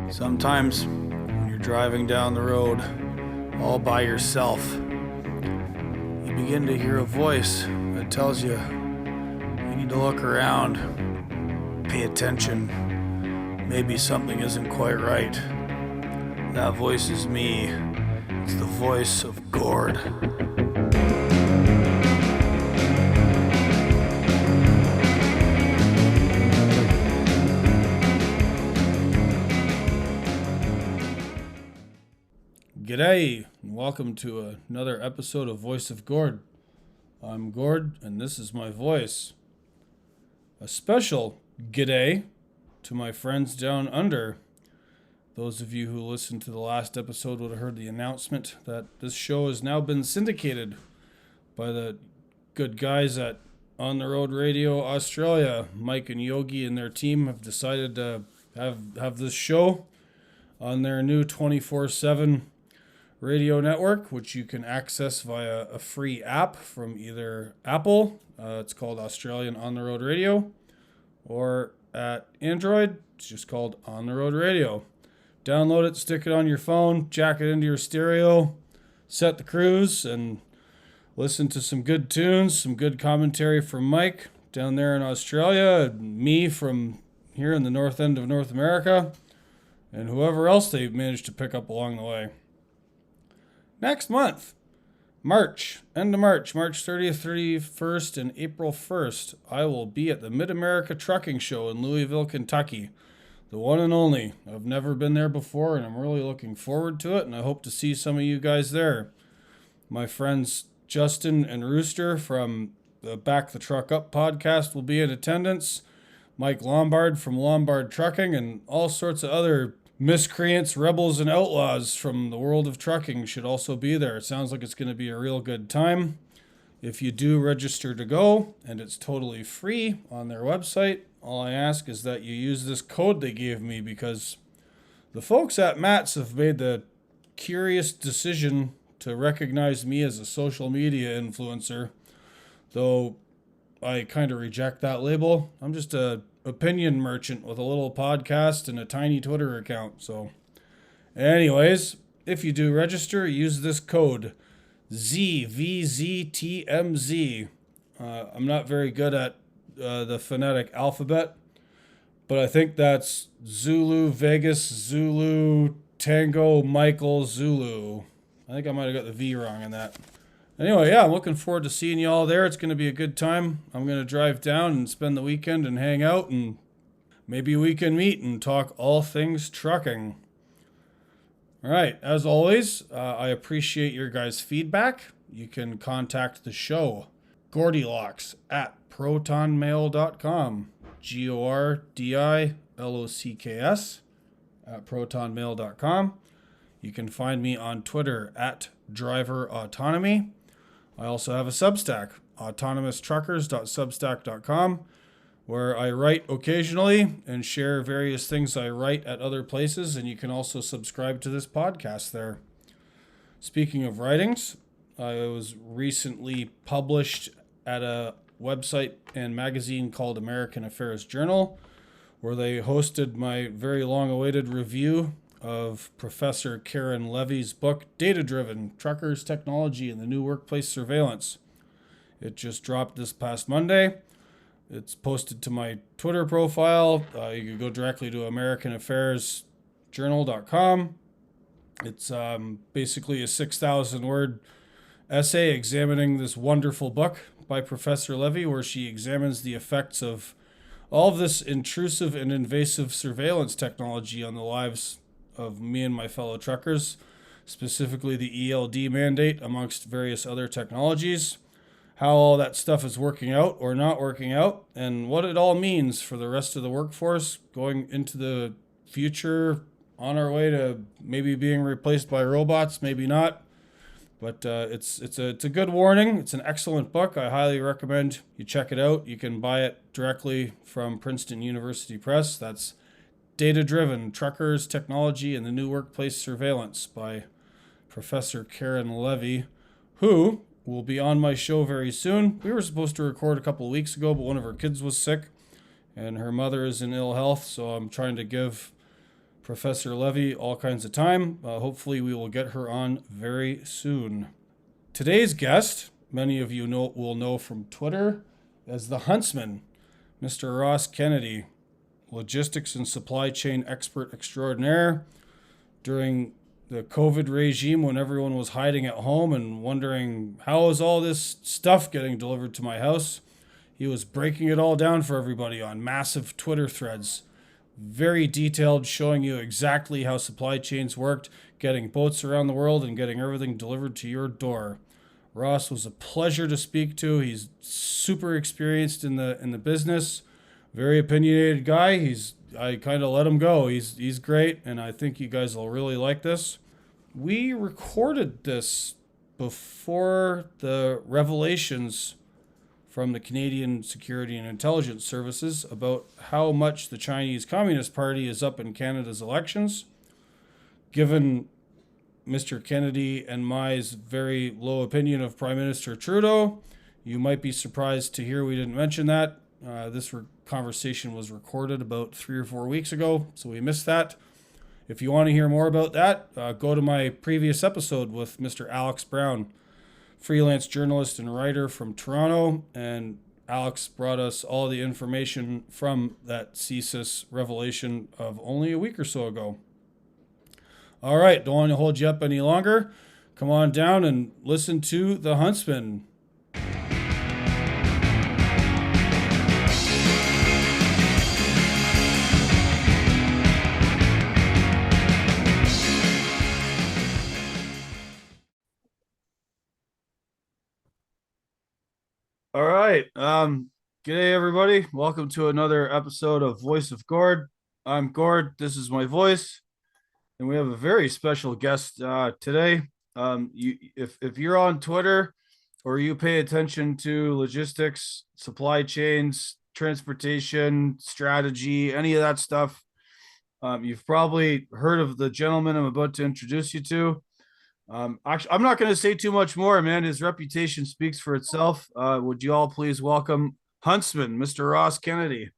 Sometimes when you're driving down the road all by yourself, you begin to hear a voice that tells you need to look around, pay attention, maybe something isn't quite right. That voice is me. It's the voice of Gord. G'day, and welcome to another episode of Voice of Gord. I'm Gord, and this is my voice. A special g'day to my friends down under. Those of you who listened to the last episode would have heard the announcement that this show has now been syndicated by the good guys at On the Road Radio Australia. Mike and Yogi and their team have decided to have this show on their new 24/7 radio network, which you can access via a free app from either Apple, it's called Australian On the Road Radio, or at Android, it's just called On the Road Radio. Download it, stick it on your phone, jack it into your stereo, set the cruise, and listen to some good tunes, some good commentary from Mike down there in Australia, and me from here in the north end of North America, and whoever else they managed to pick up along the way. Next month, end of March 30th, 31st, and April 1st, I will be at the Mid-America Trucking Show in Louisville, Kentucky. The one and only. I've never been there before, and I'm really looking forward to it, and I hope to see some of you guys there. My friends Justin and Rooster from the Back the Truck Up podcast will be in attendance. Mike Lombard from Lombard Trucking, and all sorts of other miscreants, rebels, and outlaws from the world of trucking should also be there. It sounds like it's going to be a real good time. If you do register to go, and it's totally free on their website, all I ask is that you use this code they gave me, because the folks at Matt's have made the curious decision to recognize me as a social media influencer, though I kind of reject that label. I'm just a opinion merchant with a little podcast and a tiny Twitter account. So anyways, if you do register, use this code ZVZTMZ. I'm not very good at the phonetic alphabet, but I think that's Zulu, Vegas, Zulu, Tango, Michael, Zulu. I think I might have got the V wrong in that. Anyway, yeah, I'm looking forward to seeing you all there. It's going to be a good time. I'm going to drive down and spend the weekend and hang out, and maybe we can meet and talk all things trucking. All right, as always, I appreciate your guys' feedback. You can contact the show, gordilocks at protonmail.com, GORDILOCKS at protonmail.com. You can find me on Twitter at driverautonomy. I also have a Substack, autonomoustruckers.substack.com, where I write occasionally and share various things I write at other places, and you can also subscribe to this podcast there. Speaking of writings, I was recently published at a website and magazine called American Affairs Journal, where they hosted my very long-awaited review of Professor Karen Levy's book, Data-Driven, Truckers, Technology, and the New Workplace Surveillance. It just dropped this past Monday. It's posted to my Twitter profile. You can go directly to AmericanAffairsJournal.com. It's basically a 6,000-word essay examining this wonderful book by Professor Levy, where she examines the effects of all of this intrusive and invasive surveillance technology on the lives of me and my fellow truckers, specifically the ELD mandate amongst various other technologies, how all that stuff is working out or not working out, and what it all means for the rest of the workforce going into the future, on our way to maybe being replaced by robots, maybe not. But it's a good warning. It's an excellent book. I highly recommend you check it out. You can buy it directly from Princeton University Press. That's Data-Driven, Truckers, Technology, and the New Workplace Surveillance by Professor Karen Levy, who will be on my show very soon. We were supposed to record a couple of weeks ago, but one of her kids was sick, and her mother is in ill health, so I'm trying to give Professor Levy all kinds of time. Hopefully, we will get her on very soon. Today's guest, many of you will know from Twitter as the Huntsman, Mr. Ross Kennedy, logistics and supply chain expert extraordinaire. During the COVID regime, when everyone was hiding at home and wondering how is all this stuff getting delivered to my house, he was breaking it all down for everybody on massive Twitter threads. Very detailed, showing you exactly how supply chains worked, getting boats around the world and getting everything delivered to your door. Ross was a pleasure to speak to. He's super experienced in the business, very opinionated guy. I kind of let him go. He's great, and I think you guys will really like this. We recorded this before the revelations from the Canadian Security and Intelligence Services about how much the Chinese Communist Party is up in Canada's elections. Given Mr. Kennedy and my very low opinion of Prime Minister Trudeau, you might be surprised to hear we didn't mention that. This conversation was recorded about 3 or 4 weeks ago, so we missed that. If you want to hear more about that, go to my previous episode with Mr. Alex Brown, freelance journalist and writer from Toronto, and Alex brought us all the information from that CSIS revelation of only a week or so ago. All right, don't want to hold you up any longer. Come on down and listen to The Huntsman. All right. G'day, everybody. Welcome to another episode of Voice of Gord. I'm Gord. This is my voice. And we have a very special guest today. If you're on Twitter or you pay attention to logistics, supply chains, transportation, strategy, any of that stuff, you've probably heard of the gentleman I'm about to introduce you to. Actually, I'm not going to say too much more, man. His reputation speaks for itself. Would you all please welcome Huntsman, Mr. Ross Kennedy?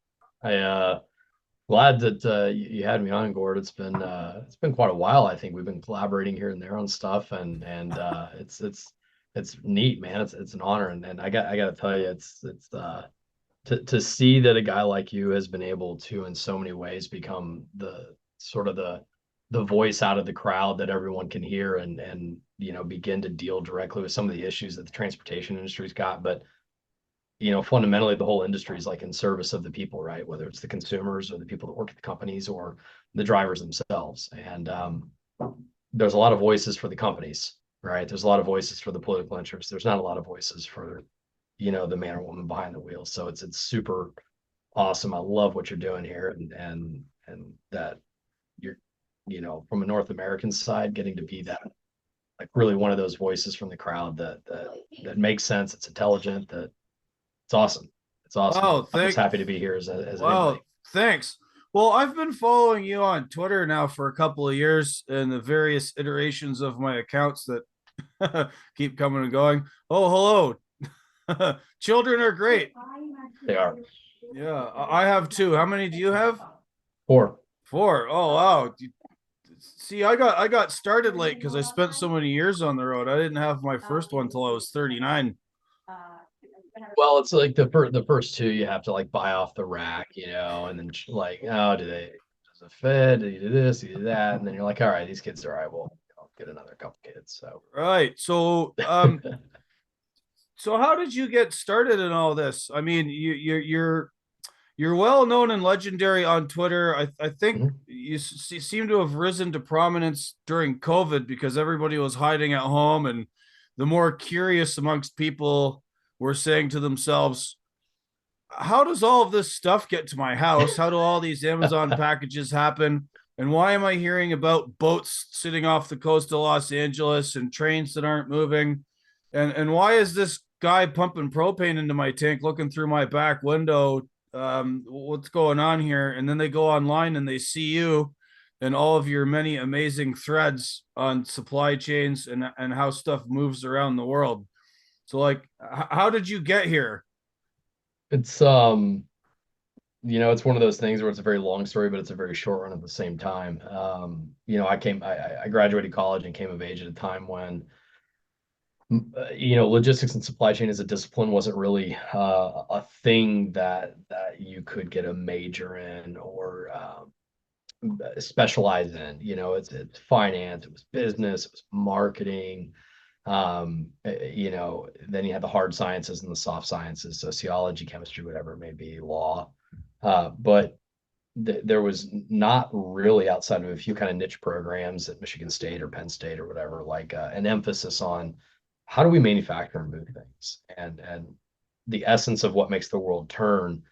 Glad that you had me on, Gord. It's been quite a while. I think we've been collaborating here and there on stuff, and it's neat, man. It's an honor, and I got to tell you, it's to see that a guy like you has been able to, in so many ways, become the sort of the voice out of the crowd that everyone can hear, and begin to deal directly with some of the issues that the transportation industry's got, but fundamentally the whole industry is like in service of the people, right? Whether it's the consumers or the people that work at the companies or the drivers themselves. And there's a lot of voices for the companies, right? There's a lot of voices for the political interests. There's not a lot of voices for, the man or woman behind the wheel. So it's super awesome. I love what you're doing here, and that you're, from a North American side, getting to be that, like, really one of those voices from the crowd that makes sense. It's intelligent, that it's awesome. It's awesome. Wow, I'm just happy to be here as wow, anybody. thanks. Well, I've been following you on Twitter now for a couple of years, and the various iterations of my accounts that keep coming and going. Oh, hello. Children are great. They are. Yeah, I have two. How many do you have? Four. Four. Oh, wow. See, I got started late because I spent so many years on the road. I didn't have my first one till I was 39. Well, it's like the first two you have to like buy off the rack, and then like, oh, does it fit? Do you do this? Do you do that? And then you're like, all right, these kids are all right. Well, I'll get another couple kids. So Right. So how did you get started in all this? I mean, you're well known and legendary on Twitter. I think Mhm. you seem to have risen to prominence during COVID because everybody was hiding at home, and the more curious amongst people were saying to themselves, how does all of this stuff get to my house? How do all these Amazon packages happen? And why am I hearing about boats sitting off the coast of Los Angeles and trains that aren't moving? And why is this guy pumping propane into my tank looking through my back window? What's going on here? And then they go online and they see you and all of your many amazing threads on supply chains and how stuff moves around the world. So, like, how did you get here? It's it's one of those things where it's a very long story, but it's a very short one at the same time. I graduated college and came of age at a time when, logistics and supply chain as a discipline wasn't really a thing that you could get a major in or specialize in. It's finance, it was business, it was marketing. Then you had the hard sciences and the soft sciences, sociology, chemistry, whatever it may be, law. But there was not really, outside of a few kind of niche programs at Michigan State or Penn State or whatever, like an emphasis on how do we manufacture and move things, and the essence of what makes the world turn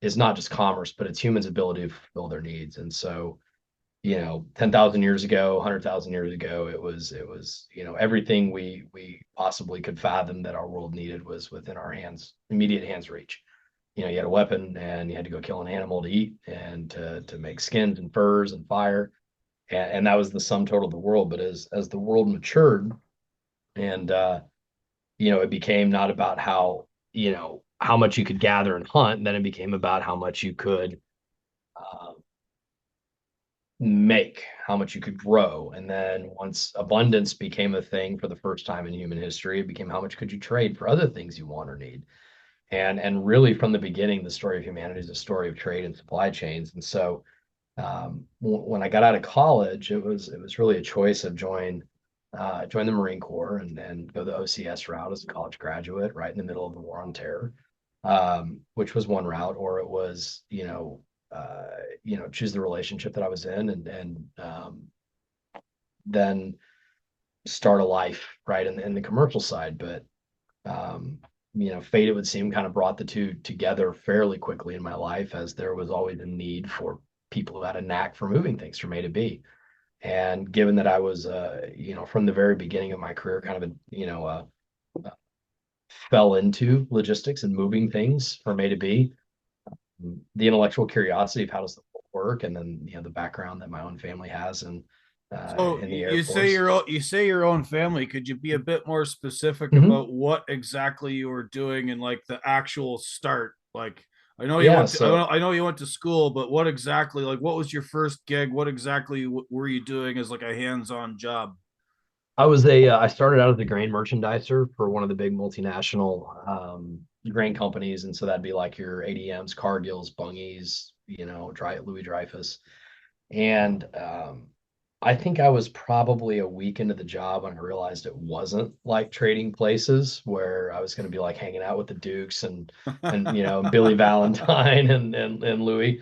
is not just commerce, but it's humans' ability to fulfill their needs. And so, 10,000 years ago, 100,000 years ago, it was everything we possibly could fathom that our world needed was within our hands, immediate hands reach. You had a weapon and you had to go kill an animal to eat and to make skins and furs and fire. And that was the sum total of the world. But as the world matured and it became not about how much you could gather and hunt, then it became about how much you could uh, make, how much you could grow. And then once abundance became a thing for the first time in human history, it became how much could you trade for other things you want or need. And really from the beginning, the story of humanity is a story of trade and supply chains. And so when I got out of college, it was really a choice of join the Marine Corps and go the OCS route as a college graduate, right in the middle of the War on Terror, which was one route, or it was choose the relationship that I was in and then start a life right in the commercial side. But fate, it would seem, kind of brought the two together fairly quickly in my life, as there was always a need for people who had a knack for moving things from A to B. And given that I was, from the very beginning of my career, kind of fell into logistics and moving things from A to B, the intellectual curiosity of how does the work, and then the background that my own family has and So in the Air you say Force. your own family. Could you be a bit more specific Mm-hmm. about what exactly you were doing in like the actual start? Like I know you Yeah, went to so I know you went to school, but what exactly, like, what was your first gig? What exactly were you doing as like a hands-on job? I started out as a grain merchandiser for one of the big multinational grain companies, and so that'd be like your ADMs, Cargills, Bungies, Louis Dreyfus. And I think I was probably a week into the job when I realized it wasn't like trading places where I was going to be like hanging out with the Dukes and Billy Valentine and Louis.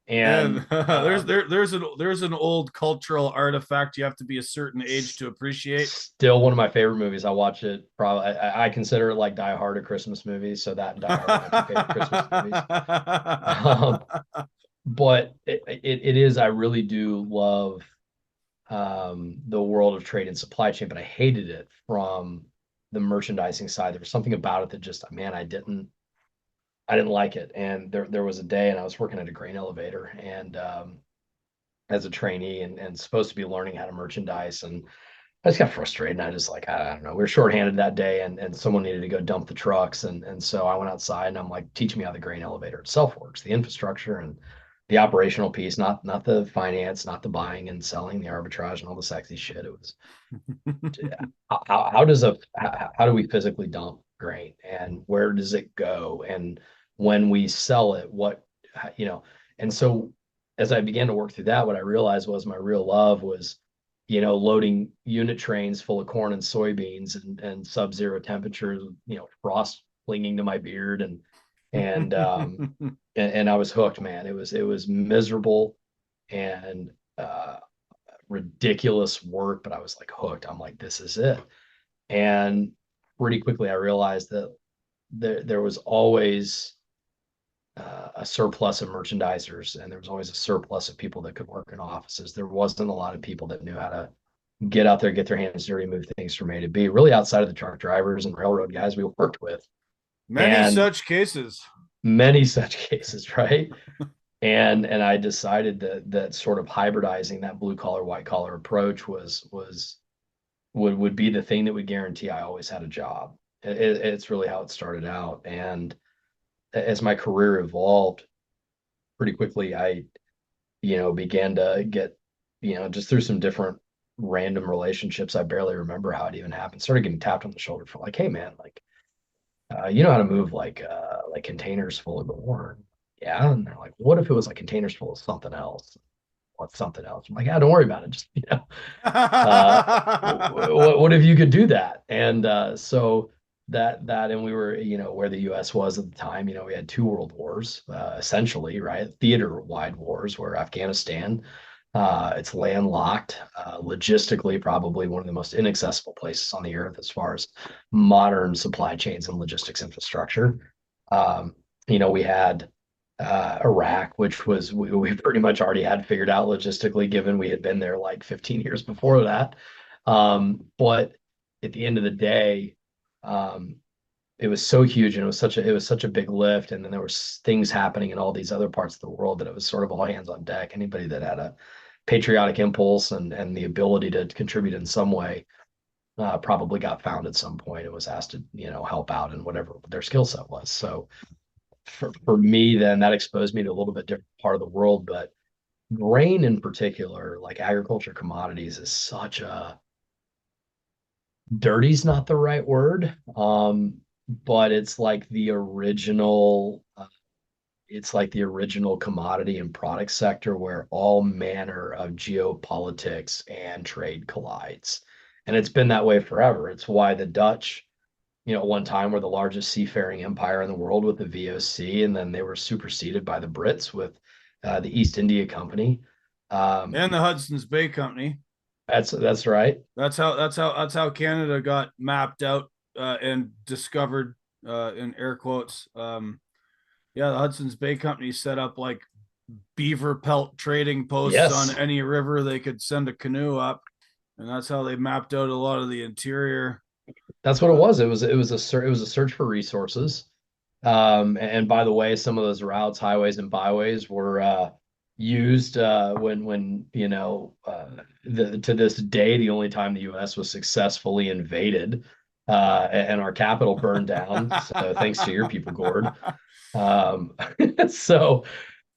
And And there's an old cultural artifact you have to be a certain age to appreciate. still one of my favorite movies. I watch it probably. I consider it like Die Hard a Christmas movie. So that and Die Hard are my two favorite Christmas movies. Um, but it is. I really do love the world of trade and supply chain, but I hated it from the merchandising side. There was something about it that just, man, I didn't like it. And there was a day, and I was working at a grain elevator and as a trainee and supposed to be learning how to merchandise. And I just got frustrated. And I just like, I don't know. We were shorthanded that day, and someone needed to go dump the trucks. And so I went outside and I'm like, teach me how the grain elevator itself works, the infrastructure and the operational piece, not the finance, not the buying and selling, the arbitrage and all the sexy shit. It was how do we physically dump grain, and where does it go, and when we sell it, what you know and so as I began to work through that, what I realized was my real love was loading unit trains full of corn and soybeans and sub-zero temperatures, frost clinging to my beard and I was hooked, man. It was miserable and ridiculous work, but I was like hooked. I'm like, this is it. And pretty quickly, I realized that there was always a surplus of merchandisers, and there was always a surplus of people that could work in offices. There wasn't a lot of people that knew how to get out there, get their hands dirty, move things from A to B, really outside of the truck drivers and railroad guys we worked with. Many And such cases. many such cases, right? And I decided that sort of hybridizing that blue collar, white collar approach would be the thing that would guarantee I always had a job. It's really how it started out. And as my career evolved, pretty quickly I, began to get, just through some different random relationships. I barely remember how it even happened. Started getting tapped on the shoulder for like, hey man, like, you know how to move like containers full of corn. Yeah. And they're like, what if it was like containers full of something else? What's something else? I'm like, yeah, don't worry about it. Just, what if you could do that? And so and we were, where the U.S. was at the time. We had two world wars, essentially, right? Theater-wide wars, where Afghanistan, it's landlocked, logistically, probably one of the most inaccessible places on the earth as far as modern supply chains and logistics infrastructure. We had Iraq, which was we pretty much already had figured out logistically, given we had been there like 15 years before that. But at the end of the day, um, it was so huge and it was such a big lift. And then there was things happening in all these other parts of the world that it was sort of all hands on deck. Anybody that had a patriotic impulse and the ability to contribute in some way probably got found at some point and was asked to help out in whatever their skill set was. So for me, then that exposed me to a little bit different part of the world. But grain in particular, like agriculture commodities, is such a dirty's not the right word. But it's like the original commodity and product sector where all manner of geopolitics and trade collides. And it's been that way forever. It's why the Dutch, at one time were the largest seafaring empire in the world with the VOC, and then they were superseded by the Brits with the East India Company. And Um, the Hudson's Bay Company. that's right. That's how Canada got mapped out and discovered in air quotes. Yeah, the Hudson's Bay Company set up like beaver pelt trading posts on Yes, any river they could send a canoe up, and that's how they mapped out a lot of the interior. that's what it Uh, was. It was a search for resources. And by the way, some of those routes, highways and byways, were used when to this day, the only time the U.S. was successfully invaded and our capital burned down. So thanks to your people, Gord. Um, so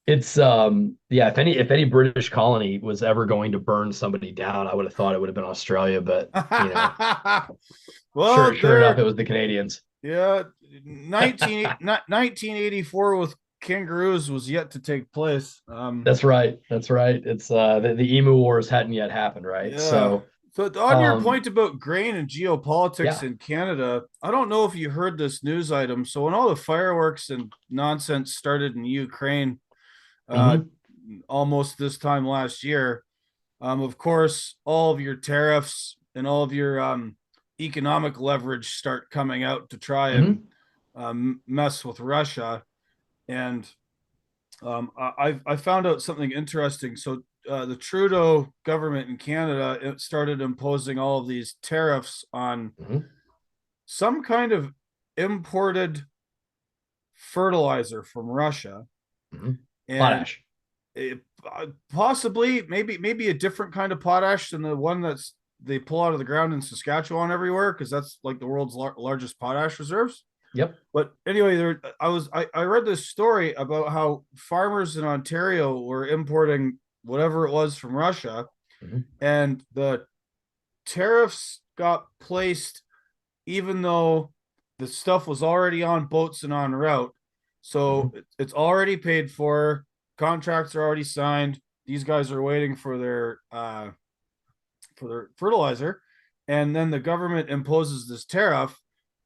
yeah, if any British colony was ever going to burn somebody down, I would have thought it would have been Australia, but well, sure enough, it there, was the Canadians. yeah, 1984 with kangaroos was yet to take place. That's right. That's right. It's the Emu Wars hadn't yet happened, right? Yeah. So So on your point about grain and geopolitics yeah. in Canada, I don't know if you heard this news item. So when all the fireworks and nonsense started in Ukraine, uh, Hmm. almost this time last year, of course, all of your tariffs and all of your economic leverage start coming out to try and Hmm. mess with Russia. And I found out something interesting. So the Trudeau government in Canada it started imposing all of these tariffs on Hmm. some kind of imported fertilizer from Russia, Hmm. and Potash. it, possibly maybe a different kind of potash than the one that's they pull out of the ground in Saskatchewan everywhere because that's like the world's largest potash reserves. Yep. But anyway, I read this story about how farmers in Ontario were importing whatever it was from Russia, Hmm. and the tariffs got placed even though the stuff was already on boats and on route. So Hmm. it's already paid for. Contracts are already signed. These guys are waiting for their fertilizer, and then the government imposes this tariff,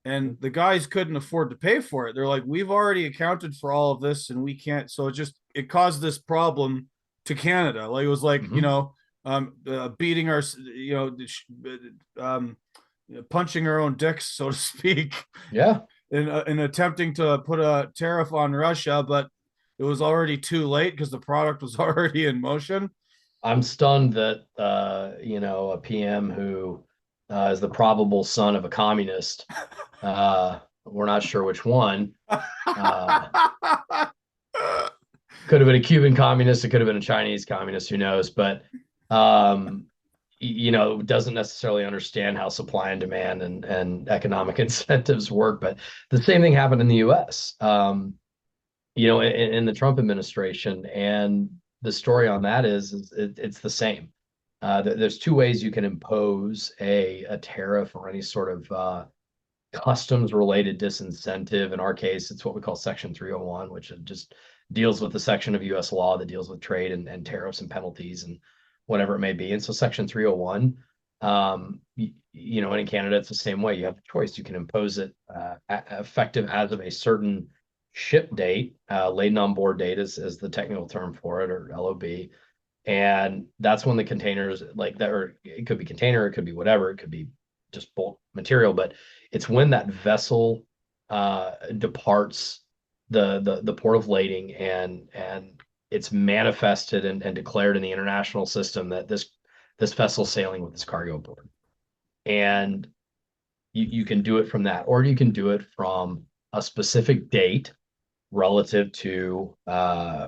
and the guys couldn't afford to pay for it. They're like, we've already accounted for all of this, and we can't. So it caused this problem to Canada. Like it was like Hmm. beating our um, punching our own dicks, so to speak, Yeah. in attempting to put a tariff on Russia, but it was already too late because the product was already in motion. I'm stunned that a PM who is the probable son of a communist, we're not sure which one, uh, could have been a Cuban communist, it could have been a Chinese communist, who knows? But um, doesn't necessarily understand how supply and demand and economic incentives work. But the same thing happened in the U.S. in the Trump administration. And the story on that it's the same. There's two ways you can impose a tariff or any sort of customs related disincentive. In our case, it's what we call Section 301, which just deals with the section of US law that deals with trade and tariffs and penalties and whatever it may be. And so Section 301, and in Canada, it's the same way. You have a choice. You can impose it effective as of a certain ship date, laden on board date is the technical term for it, or LOB. And that's when the containers like that, or it could be container, it could be whatever, it could be just bulk material, but it's when that vessel departs the port of lading, and it's manifested and declared in the international system that this vessel sailing with this cargo aboard. And you can do it from that, or you can do it from a specific date relative to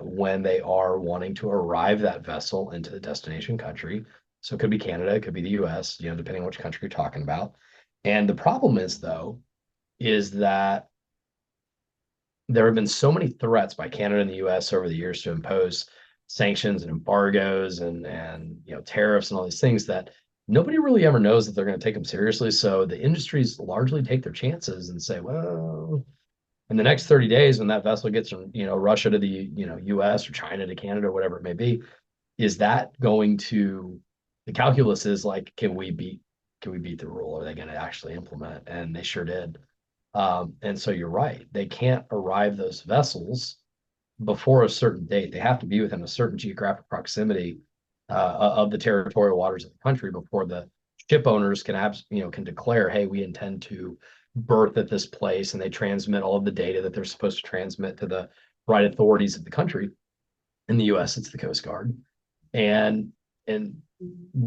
when they are wanting to arrive that vessel into the destination country. So it could be Canada, it could be the US, depending on which country you're talking about. And the problem is, though, is that there have been so many threats by Canada and the US over the years to impose sanctions and embargoes and tariffs and all these things that nobody really ever knows that they're going to take them seriously. So the industries largely take their chances and say, well, in the next 30 days, when that vessel gets from Russia to the US or China to Canada or whatever it may be, is that going to the calculus is like, can we beat the rule? Are they going to actually implement? And they sure did. And so you're right. They can't arrive those vessels before a certain date. They have to be within a certain geographic proximity of the territorial waters of the country before the ship owners can declare, hey, we intend to berth at this place, and they transmit all of the data that they're supposed to transmit to the right authorities of the country. In the US, it's the Coast Guard. And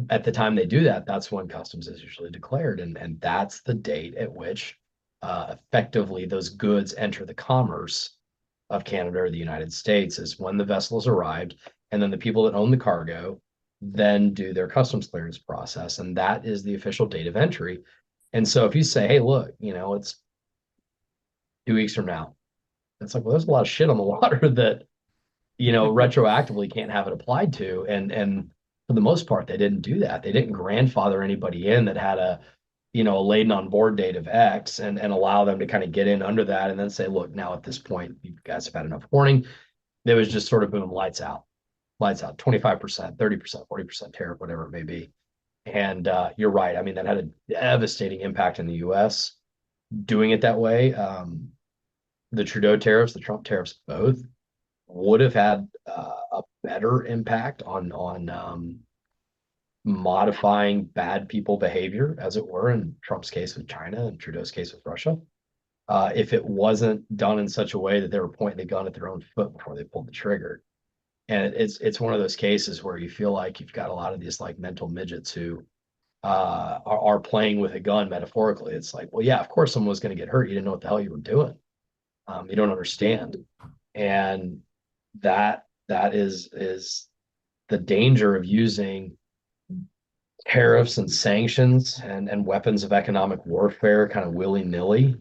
at the time they do that, that's when customs is usually declared. And that's the date at which effectively those goods enter the commerce of Canada or the United States, is when the vessel has arrived. And then the people that own the cargo then do their customs clearance process. And that is the official date of entry. And so if you say, hey, look, it's 2 weeks from now, it's like, well, there's a lot of shit on the water that, retroactively can't have it applied to. And for the most part, they didn't do that. They didn't grandfather anybody in that had a laden on board date of X, and allow them to kind of get in under that and then say, look, now at this point, you guys have had enough warning. It was just sort of boom, lights out, 25%, 30%, 40% tariff, whatever it may be. And you're right. I mean, that had a devastating impact in the US doing it that way. The Trudeau tariffs, the Trump tariffs, both would have had a better impact on modifying bad people behavior, as it were, in Trump's case with China and Trudeau's case with Russia, if it wasn't done in such a way that they were pointing the gun at their own foot before they pulled the trigger. And it's one of those cases where you feel like you've got a lot of these like mental midgets who are playing with a gun metaphorically. It's like, well, yeah, of course someone was going to get hurt. You didn't know what the hell you were doing. You don't understand. And that is the danger of using tariffs and sanctions and weapons of economic warfare kind of willy-nilly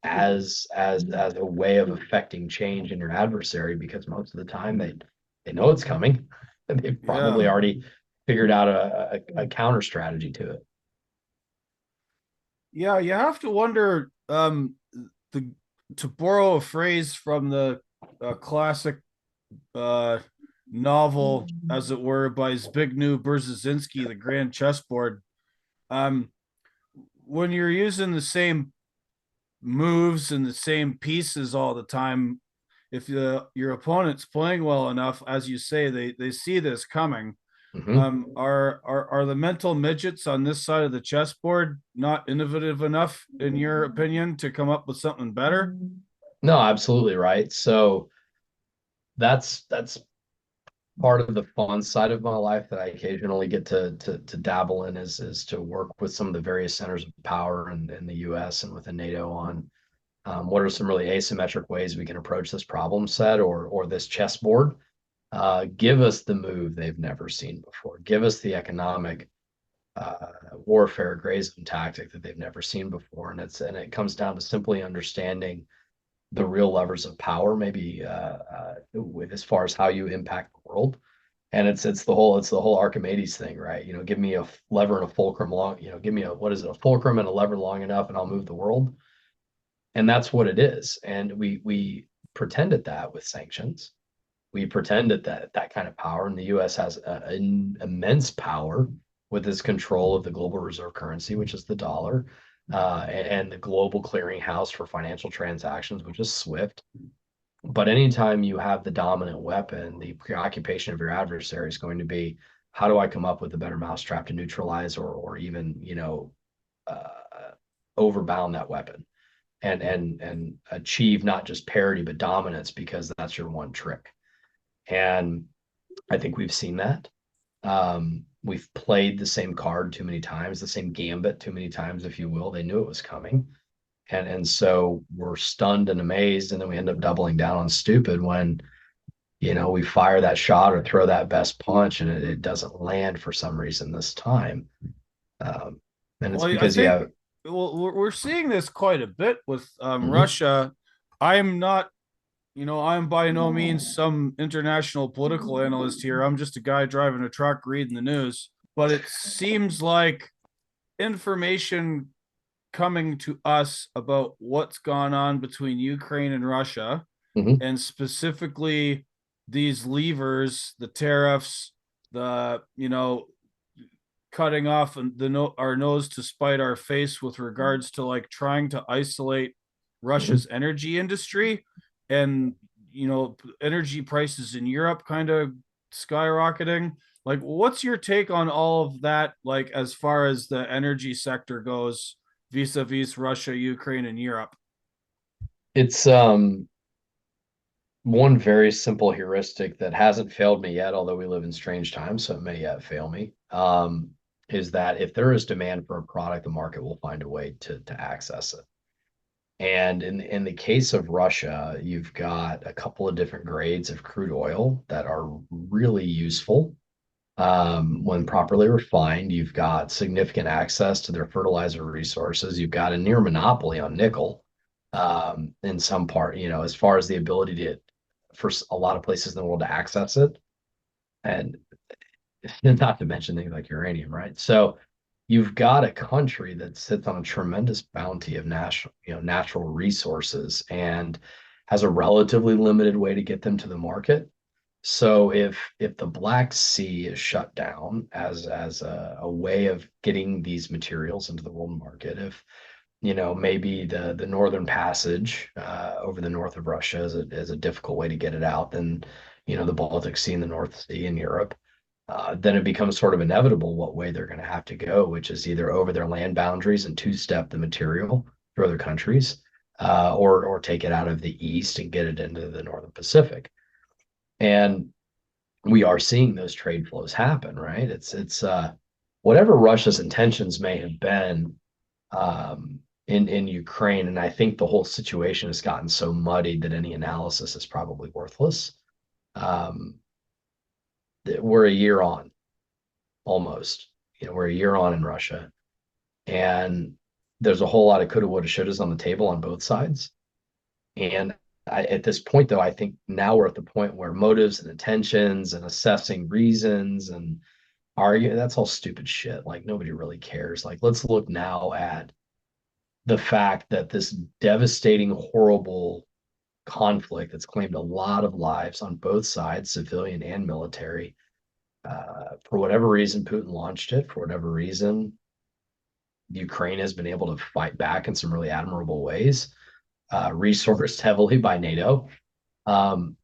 as a way of affecting change in your adversary, because most of the time they know it's coming and they've probably Yeah. already figured out a counter strategy to it. Yeah, you have to wonder, the to borrow a phrase from the classic uh novel, as it were, by Zbigniew Brzezinski, The Grand Chessboard. Um, when you're using the same moves and the same pieces all the time, if your opponent's playing well enough, as you say, they see this coming. Mm-hmm. Are the mental midgets on this side of the chessboard not innovative enough, in your opinion, to come up with something better? No, absolutely right. So that's part of the fun side of my life that I occasionally get to dabble in, is to work with some of the various centers of power in the US and within NATO on what are some really asymmetric ways we can approach this problem set, or this chessboard. Give us the move they've never seen before. Give us the economic warfare gray zone tactic that they've never seen before. And it comes down to simply understanding the real levers of power, maybe with as far as how you impact the world. And it's the whole Archimedes thing, right? Give me a lever and a fulcrum long, give me a what is it, a fulcrum and a lever long enough, and I'll move the world. And that's what it is. And we pretended that with sanctions. We pretended that kind of power, and the U.S. has an immense power with its control of the global reserve currency, which is the dollar, and the global clearinghouse for financial transactions, which is SWIFT. But anytime you have the dominant weapon, the preoccupation of your adversary is going to be, how do I come up with a better mousetrap to neutralize or even, uh, overbound that weapon and achieve not just parity but dominance, because that's your one trick. And I think we've seen that. We've played the same card too many times, the same gambit too many times, if you will. They knew it was coming. And so we're stunned and amazed, and then we end up doubling down on stupid when, we fire that shot or throw that best punch, and it doesn't land for some reason this time. Um, and Well, it's I because you think have. we're seeing this quite a bit with Mhm, Russia. I'm not, I'm by no means some international political analyst here. I'm just a guy driving a truck reading the news. But it seems like information coming to us about what's gone on between Ukraine and Russia, mhm, and specifically these levers, the tariffs, the, cutting off our nose to spite our face with regards to like trying to isolate mhm. Russia's energy industry, and energy prices in Europe kind of skyrocketing. Like, what's your take on all of that, like as far as the energy sector goes, vis-a-vis Russia, Ukraine, and Europe? It's one very simple heuristic that hasn't failed me yet, although we live in strange times, so it may yet fail me. Is that if there is demand for a product, the market will find a way to access it. And in the case of Russia, you've got a couple of different grades of crude oil that are really useful. When properly refined, you've got significant access to their fertilizer resources. You've got a near monopoly on nickel, in some part, as far as the ability to, for a lot of places in the world, to access it. And not to mention things like uranium, right? So you've got a country that sits on a tremendous bounty of natural resources and has a relatively limited way to get them to the market. So if the Black Sea is shut down as a way of getting these materials into the world market, if maybe the northern passage over the north of Russia is a difficult way to get it out, then the Baltic Sea and the North Sea in Europe, then it becomes sort of inevitable what way they're going to have to go, which is either over their land boundaries and two-step the material through other countries, or take it out of the east and get it into the northern Pacific. And we are seeing those trade flows happen, right? It's whatever Russia's intentions may have been, in Ukraine, and I think the whole situation has gotten so muddied that any analysis is probably worthless. Um, we're a year on, almost. We're a year on in Russia, and there's a whole lot of coulda, woulda, shouldas on the table on both sides. And at this point, though, I think now we're at the point where motives and intentions and assessing reasons and argue, that's all stupid shit. Like, nobody really cares. Like, let's look now at the fact that this devastating, horrible conflict that's claimed a lot of lives on both sides, civilian and military. For whatever reason, Putin launched it. For whatever reason, Ukraine has been able to fight back in some really admirable ways, resourced heavily by NATO. Um,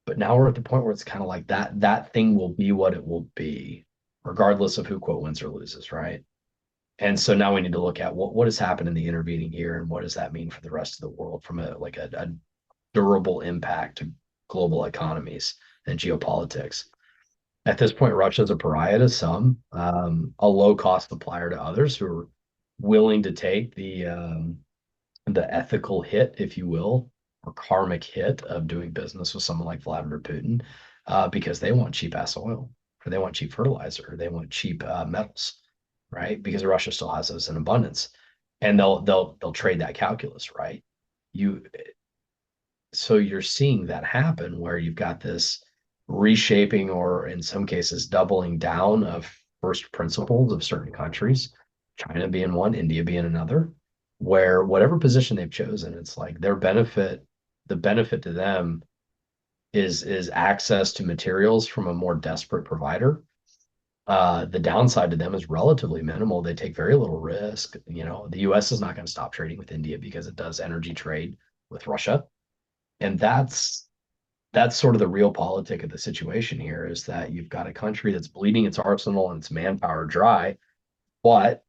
but now we're at the point where it's kind of like that thing will be what it will be, regardless of who quote wins or loses, right? And so now we need to look at what has happened in the intervening year and what does that mean for the rest of the world from a durable impact to global economies and geopolitics. At this point, Russia is a pariah to some, a low cost supplier to others who are willing to take the ethical hit, if you will, or karmic hit of doing business with someone like Vladimir Putin, because they want cheap ass oil, or they want cheap fertilizer, or they want cheap metals, right? Because Russia still has those in abundance, and they'll trade that calculus, right? You so you're seeing that happen where you've got this reshaping, or in some cases doubling down of first principles of certain countries, China being one, India being another, where whatever position they've chosen, it's like the benefit to them is access to materials from a more desperate provider. The downside to them is relatively minimal. They take very little risk. The US is not going to stop trading with India because it does energy trade with Russia. And that's sort of the real politic of the situation here, is that you've got a country that's bleeding its arsenal and its manpower dry, but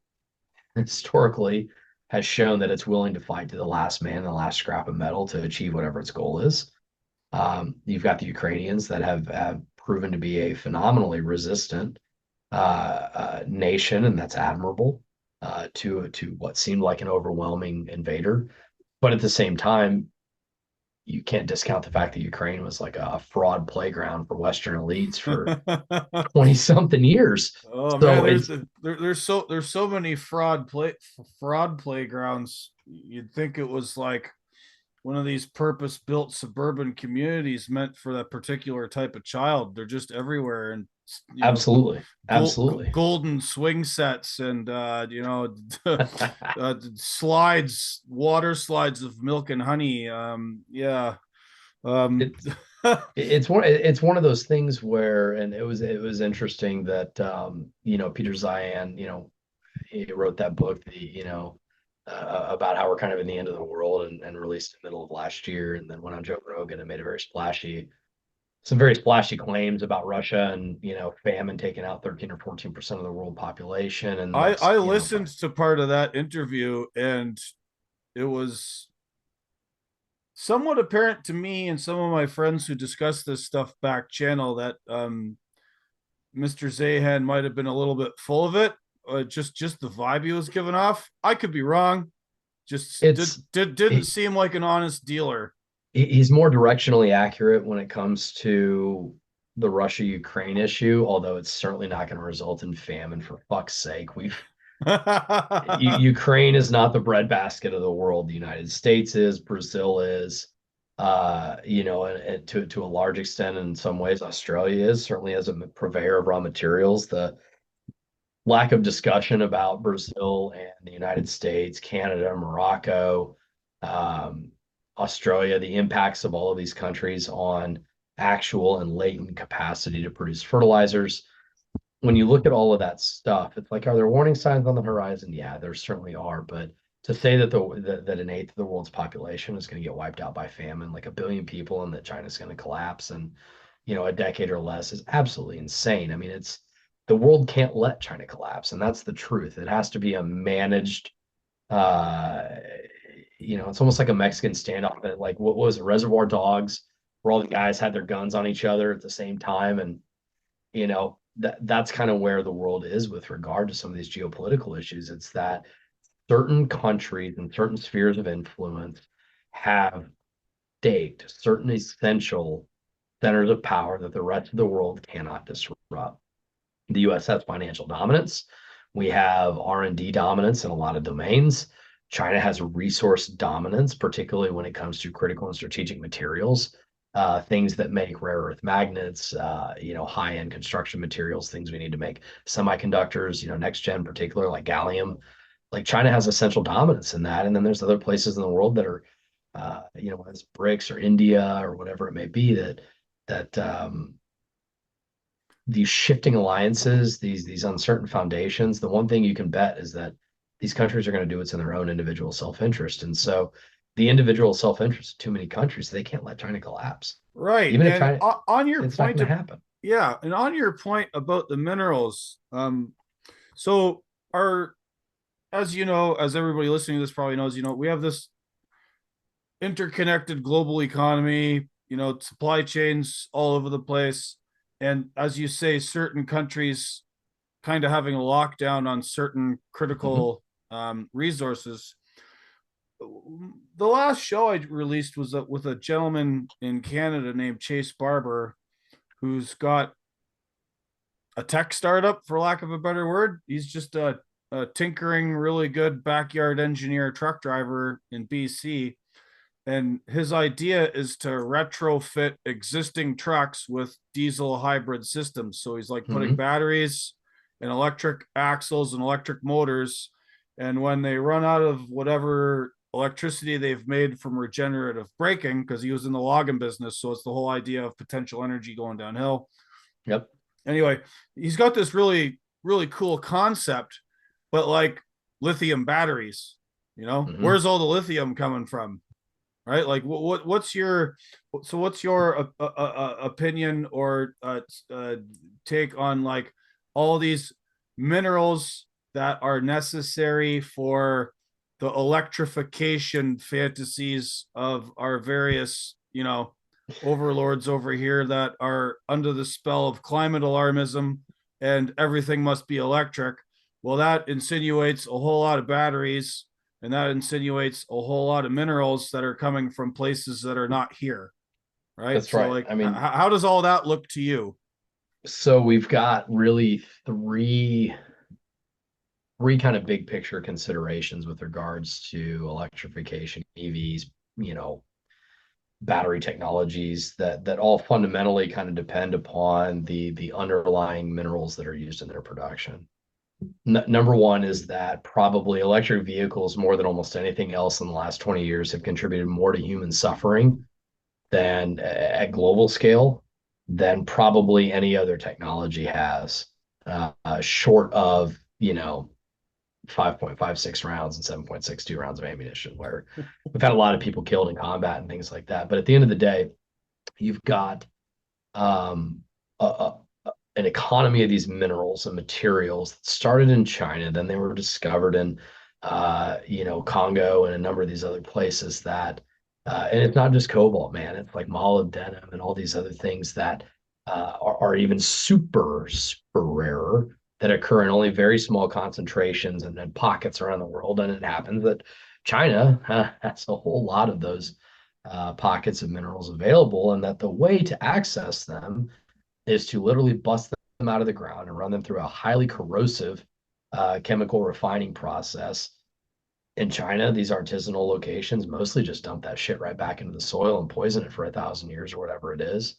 historically has shown that it's willing to fight to the last man, the last scrap of metal to achieve whatever its goal is. You've got the Ukrainians that have proven to be a phenomenally resistant nation, and that's admirable to what seemed like an overwhelming invader. But at the same time, you can't discount the fact that Ukraine was like a fraud playground for Western elites for 20 something years. Oh man, So it's there's so many fraud playgrounds. You'd think it was like one of these purpose built suburban communities meant for that particular type of child. They're just everywhere, and absolutely, absolutely. golden swing sets, and slides, water slides of milk and honey. Yeah. Um, it's it's one of those things where, and it was interesting that Peter Zion, he wrote that book, about how we're kind of in the end of the world, and released in the middle of last year, and then went on Joe Rogan and made some very splashy claims about Russia and famine taking out 13 or 14% of the world population, and that's I listened to part of that interview, and it was somewhat apparent to me and some of my friends who discuss this stuff back channel that Mr. Zahan might have been a little bit full of it. Just the vibe he was giving off. I could be wrong. Just it's didn't seem like an honest dealer. he's more directionally accurate when it comes to the Russia Ukraine issue, although it's certainly not going to result in famine, for fuck's sake. Ukraine is not the breadbasket of the world. The United States is, Brazil is, and to a large extent, in some ways, Australia is, certainly as a purveyor of raw materials. The lack of discussion about Brazil and the United States, Canada, Morocco, um, Australia, the impacts of all of these countries on actual and latent capacity to produce fertilizers. When you look at all of that stuff, it's like, are there warning signs on the horizon? Yeah, there certainly are. But to say that an eighth of the world's population is going to get wiped out by famine, like a billion people, and that China's going to collapse in, a decade or less, is absolutely insane. I mean, it's the world can't let China collapse, and that's the truth. It has to be a managed, uh, it's almost like a Mexican standoff. Like, what was it, Reservoir Dogs, where all the guys had their guns on each other at the same time, and that's kind of where the world is with regard to some of these geopolitical issues. It's that certain countries and certain spheres of influence have staked certain essential centers of power that the rest of the world cannot disrupt. The US has financial dominance. We have R&D dominance in a lot of domains. China has resource dominance, particularly when it comes to critical and strategic materials, things that make rare earth magnets, high-end construction materials, things we need to make semiconductors, next gen, particular like gallium. Like, China has essential dominance in that, and then there's other places in the world that are, as BRICS or India or whatever it may be, that these shifting alliances, these uncertain foundations. The one thing you can bet is that these countries are going to do what's in their own individual self-interest, and so the individual self-interest of too many countries, they can't let China collapse. Right. Even if And China, on your it's not point going of, to happen. yeah, and on your point about the minerals, so our, as you know, as everybody listening to this probably knows, we have this interconnected global economy, supply chains all over the place. And as you say, certain countries kind of having a lockdown on certain Mm-hmm. critical resources. The last show I released was with a gentleman in Canada named Chase Barber, who's got a tech startup, for lack of a better word. He's just a tinkering, really good backyard engineer truck driver in BC. and his idea is to retrofit existing trucks with diesel hybrid systems. So he's like putting Hmm. batteries and electric axles and electric motors, and when they run out of whatever electricity they've made from regenerative braking, because he was in the logging business, so it's the whole idea of potential energy going downhill. Yep. Anyway, he's got this really cool concept, but like lithium batteries, Hmm. where's all the lithium coming from? Right, like what's your opinion or take on like all these minerals that are necessary for the electrification fantasies of our various overlords over here that are under the spell of climate alarmism and everything must be electric. Well, that insinuates a whole lot of batteries, and that insinuates a whole lot of minerals that are coming from places that are not here, right? That's So right. like I mean, how does all that look to you? so we've got really three kind of big picture considerations with regards to electrification, EVs, you know, battery technologies that all fundamentally kind of depend upon the underlying minerals that are used in their production. Number one is that probably electric vehicles, more than almost anything else in the last 20 years, have contributed more to human suffering than at global scale than probably any other technology has, short of 5.56 rounds and 7.62 rounds of ammunition, where we've had a lot of people killed in combat and things like that. But at the end of the day, you've got um, a, a, an economy of these minerals and materials that started in China, then they were discovered in Congo and a number of these other places that and it's not just cobalt, man. It's like molybdenum and all these other things that are even super rarer that occur in only very small concentrations and then pockets around the world. And it happens that China has a whole lot of those pockets of minerals available, and that the way to access them is to literally bust them out of the ground and run them through a highly corrosive chemical refining process. In China, these artisanal locations mostly just dump that shit right back into the soil and poison it for 1,000 years or whatever it is.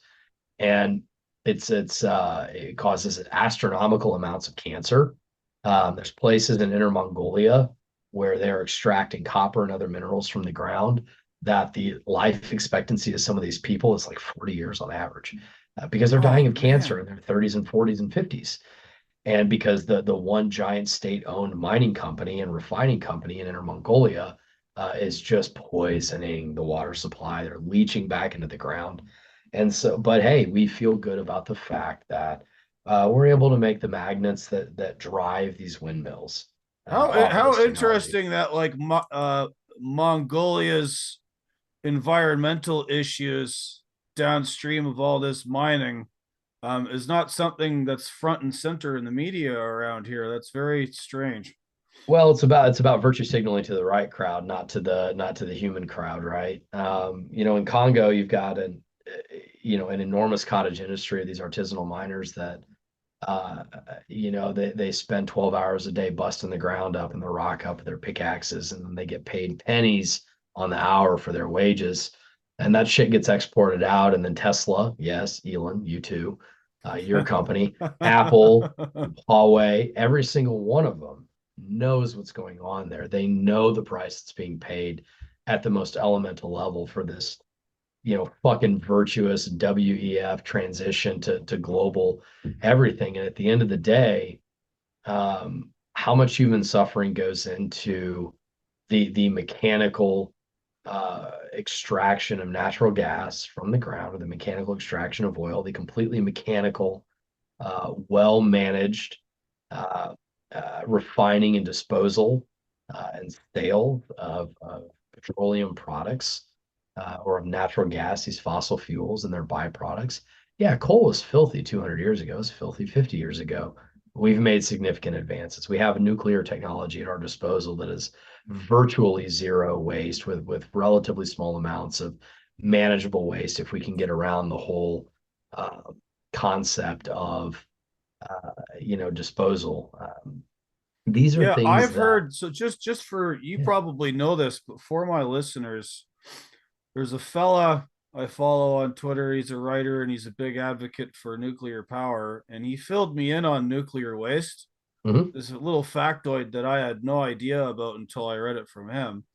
And it causes astronomical amounts of cancer. There's places in Inner Mongolia where they're extracting copper and other minerals from the ground that the life expectancy of some of these people is like 40 years on average, because they're Oh dying of cancer man. in their 30s and 40s and 50s. And because the one giant state-owned mining company and refining company in Inner Mongolia is just poisoning the water supply. They're leaching back into the ground. And so, but hey, we feel good about the fact that we're able to make the magnets that drive these windmills off of How this technology. interesting that like Mongolia's environmental issues downstream of all this mining is not something that's front and center in the media around here. That's very strange. Well, it's about virtue signaling to the right crowd, not to the human crowd, right? In Congo, you've got an enormous cottage industry of these artisanal miners that they spend 12 hours a day busting the ground up and the rock up with their pickaxes, and then they get paid pennies on the hour for their wages. And that shit gets exported out. And then Tesla, yes, Elon, you too, your company, Apple, Huawei, every single one of them knows what's going on there. They know the price that's being paid at the most elemental level for this, fucking virtuous WEF transition to global everything. And at the end of the day, how much human suffering goes into the mechanical extraction of natural gas from the ground, or the mechanical extraction of oil, the completely mechanical, well managed refining and disposal and sale of petroleum products or of natural gas, these fossil fuels and their byproducts. Yeah, coal was filthy 200 years ago. It's filthy 50 years ago. We've made significant advances. We have nuclear technology at our disposal that is virtually zero waste, with relatively small amounts of manageable waste if we can get around the whole uh, concept of disposal. These are Yeah, things I've that heard. So just for you probably know this, but for my listeners, there's a fella I follow on Twitter. He's a writer and he's a big advocate for nuclear power. And he filled me in on nuclear waste. Hmm. This little factoid that I had no idea about until I read it from him,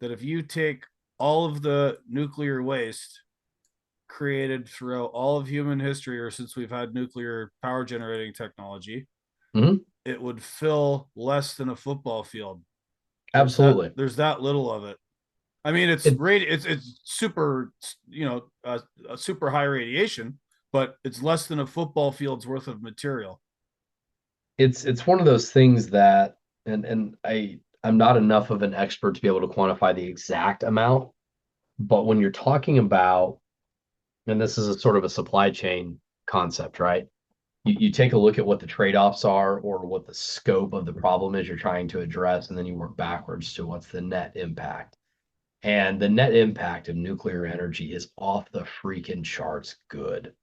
that if you take all of the nuclear waste created throughout all of human history, or since we've had nuclear power generating technology, Hmm. it would fill less than a football field. Absolutely. There's that little of it. I mean, It, it's super, super high radiation, but it's less than a football field's worth of material. it's one of those things that, and I'm not enough of an expert to be able to quantify the exact amount, but when you're talking about, and this is a sort of a supply chain concept, right? You take a look at what the trade-offs are or what the scope of the problem is you're trying to address, and then you work backwards to what's the net impact. And the net impact of nuclear energy is off the freaking charts good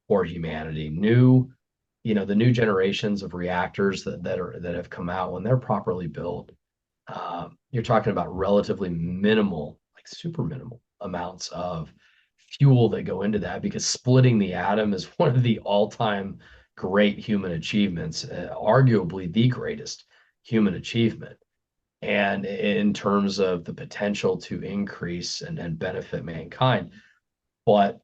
for humanity. The new generations of reactors that have come out when they're properly built, you're talking about relatively minimal, like super minimal amounts of fuel that go into that because splitting the atom is one of the all-time great human achievements, arguably the greatest human achievement. And in terms of the potential to increase and benefit mankind. But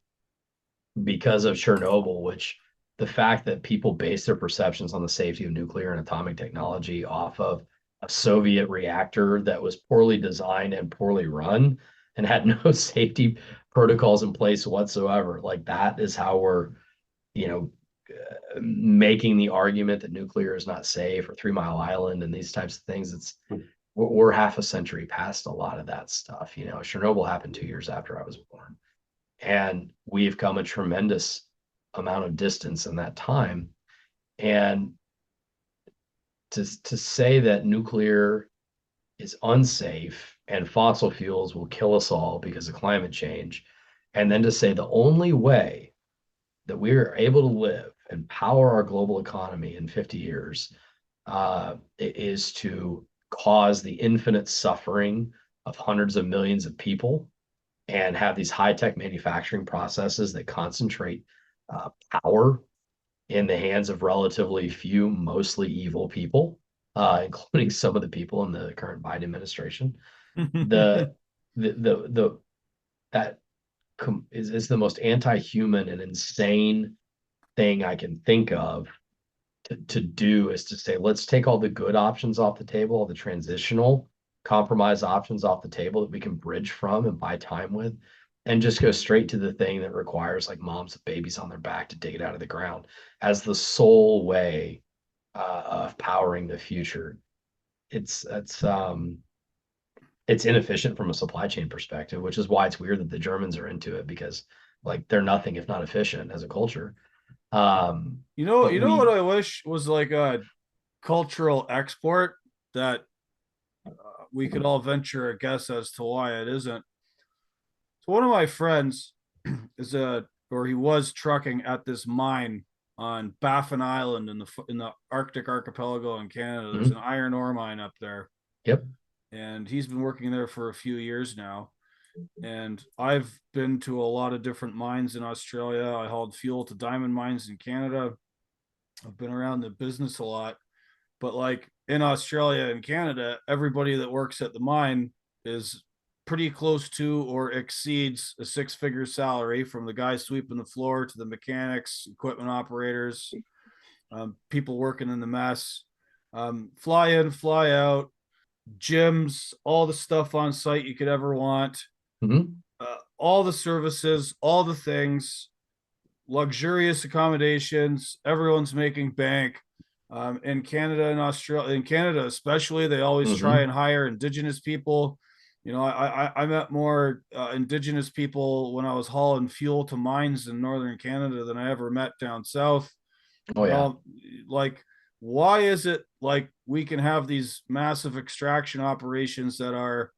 because of Chernobyl, which the fact that people base their perceptions on the safety of nuclear and atomic technology off of a Soviet reactor that was poorly designed and poorly run and had no safety protocols in place whatsoever. Like that is how we're, you know, making the argument that nuclear is not safe or 3 Mile Island and these types of things. We're half a century past a lot of that stuff. Chernobyl happened 2 years after I was born. And we've come a tremendous amount of distance in that time. And to say that nuclear is unsafe and fossil fuels will kill us all because of climate change, and then to say the only way that we are able to live and power our global economy in 50 years is to cause the infinite suffering of hundreds of millions of people and have these high tech manufacturing processes that concentrate power in the hands of relatively few, mostly evil people, including some of the people in the current Biden administration. The the that is the most anti-human and insane thing I can think of to do is to say, let's take all the good options off the table, all the transitional compromise options off the table that we can bridge from and buy time with, and just go straight to the thing that requires like moms with babies on their back to dig it out of the ground as the sole way of powering the future. It's it's inefficient from a supply chain perspective, which is why it's weird that the Germans are into it because like they're nothing if not efficient as a culture. You But know what we I wish was like a cultural export that we could all venture a guess as to why it isn't. So one of my friends he was trucking at this mine on Baffin Island in the Arctic archipelago in Canada. There's an Mhm. iron ore mine up there, Yep. and he's been working there for a few years now. And I've been to a lot of different mines in Australia. I hauled fuel to diamond mines in Canada. I've been around the business a lot, but like in Australia and Canada, everybody that works at the mine is pretty close to or exceeds a six-figure salary, from the guy sweeping the floor to the mechanics, equipment operators, people working in the mess, fly in, fly out, gyms, all the stuff on site you could ever want, Hmm. all the services, all the things, luxurious accommodations. Everyone's making bank. In Canada and Australia, in Canada especially, they always try Hmm. and hire Indigenous people. I met more Indigenous people when I was hauling fuel to mines in northern Canada than I ever met down south. Oh yeah. Well, like, why is it like we can have these massive extraction operations that are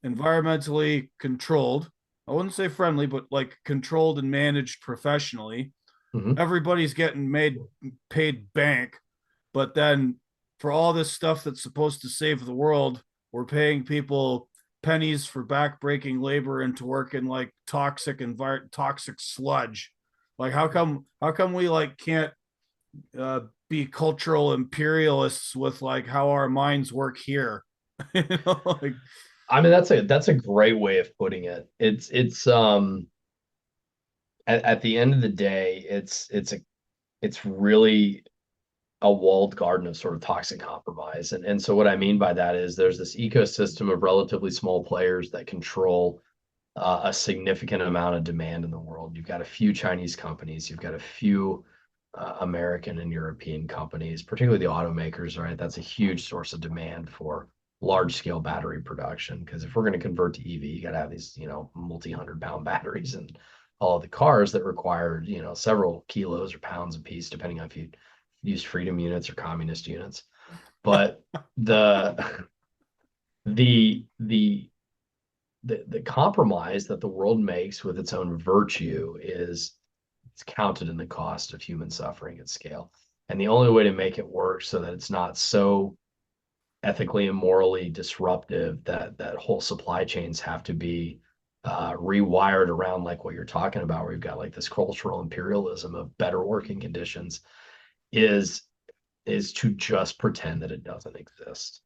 environmentally controlled? I wouldn't say friendly, but like controlled and managed professionally. Hmm. Everybody's getting paid bank, but then for all this stuff that's supposed to save the world, we're paying people pennies for back-breaking labor into working like toxic sludge. Like how come we like can't be cultural imperialists with like how our minds work here? Like I mean, that's a great way of putting it. It's at the end of the day, it's really a walled garden of sort of toxic compromise. And so what I mean by that is there's this ecosystem of relatively small players that control a significant amount of demand in the world. You've got a few Chinese companies, you've got a few American and European companies, particularly the automakers, right? That's a huge source of demand for large scale battery production. Because if we're going to convert to EV, you got to have these, multi-100 pound batteries and all of the cars that require, several kilos or pounds a piece, depending on if you use freedom units or communist units. But the the the compromise that the world makes with its own virtue is it's counted in the cost of human suffering at scale. And the only way to make it work so that it's not so ethically and morally disruptive that whole supply chains have to be rewired around like what you're talking about, where you've got like this cultural imperialism of better working conditions, is is to just pretend that it doesn't exist,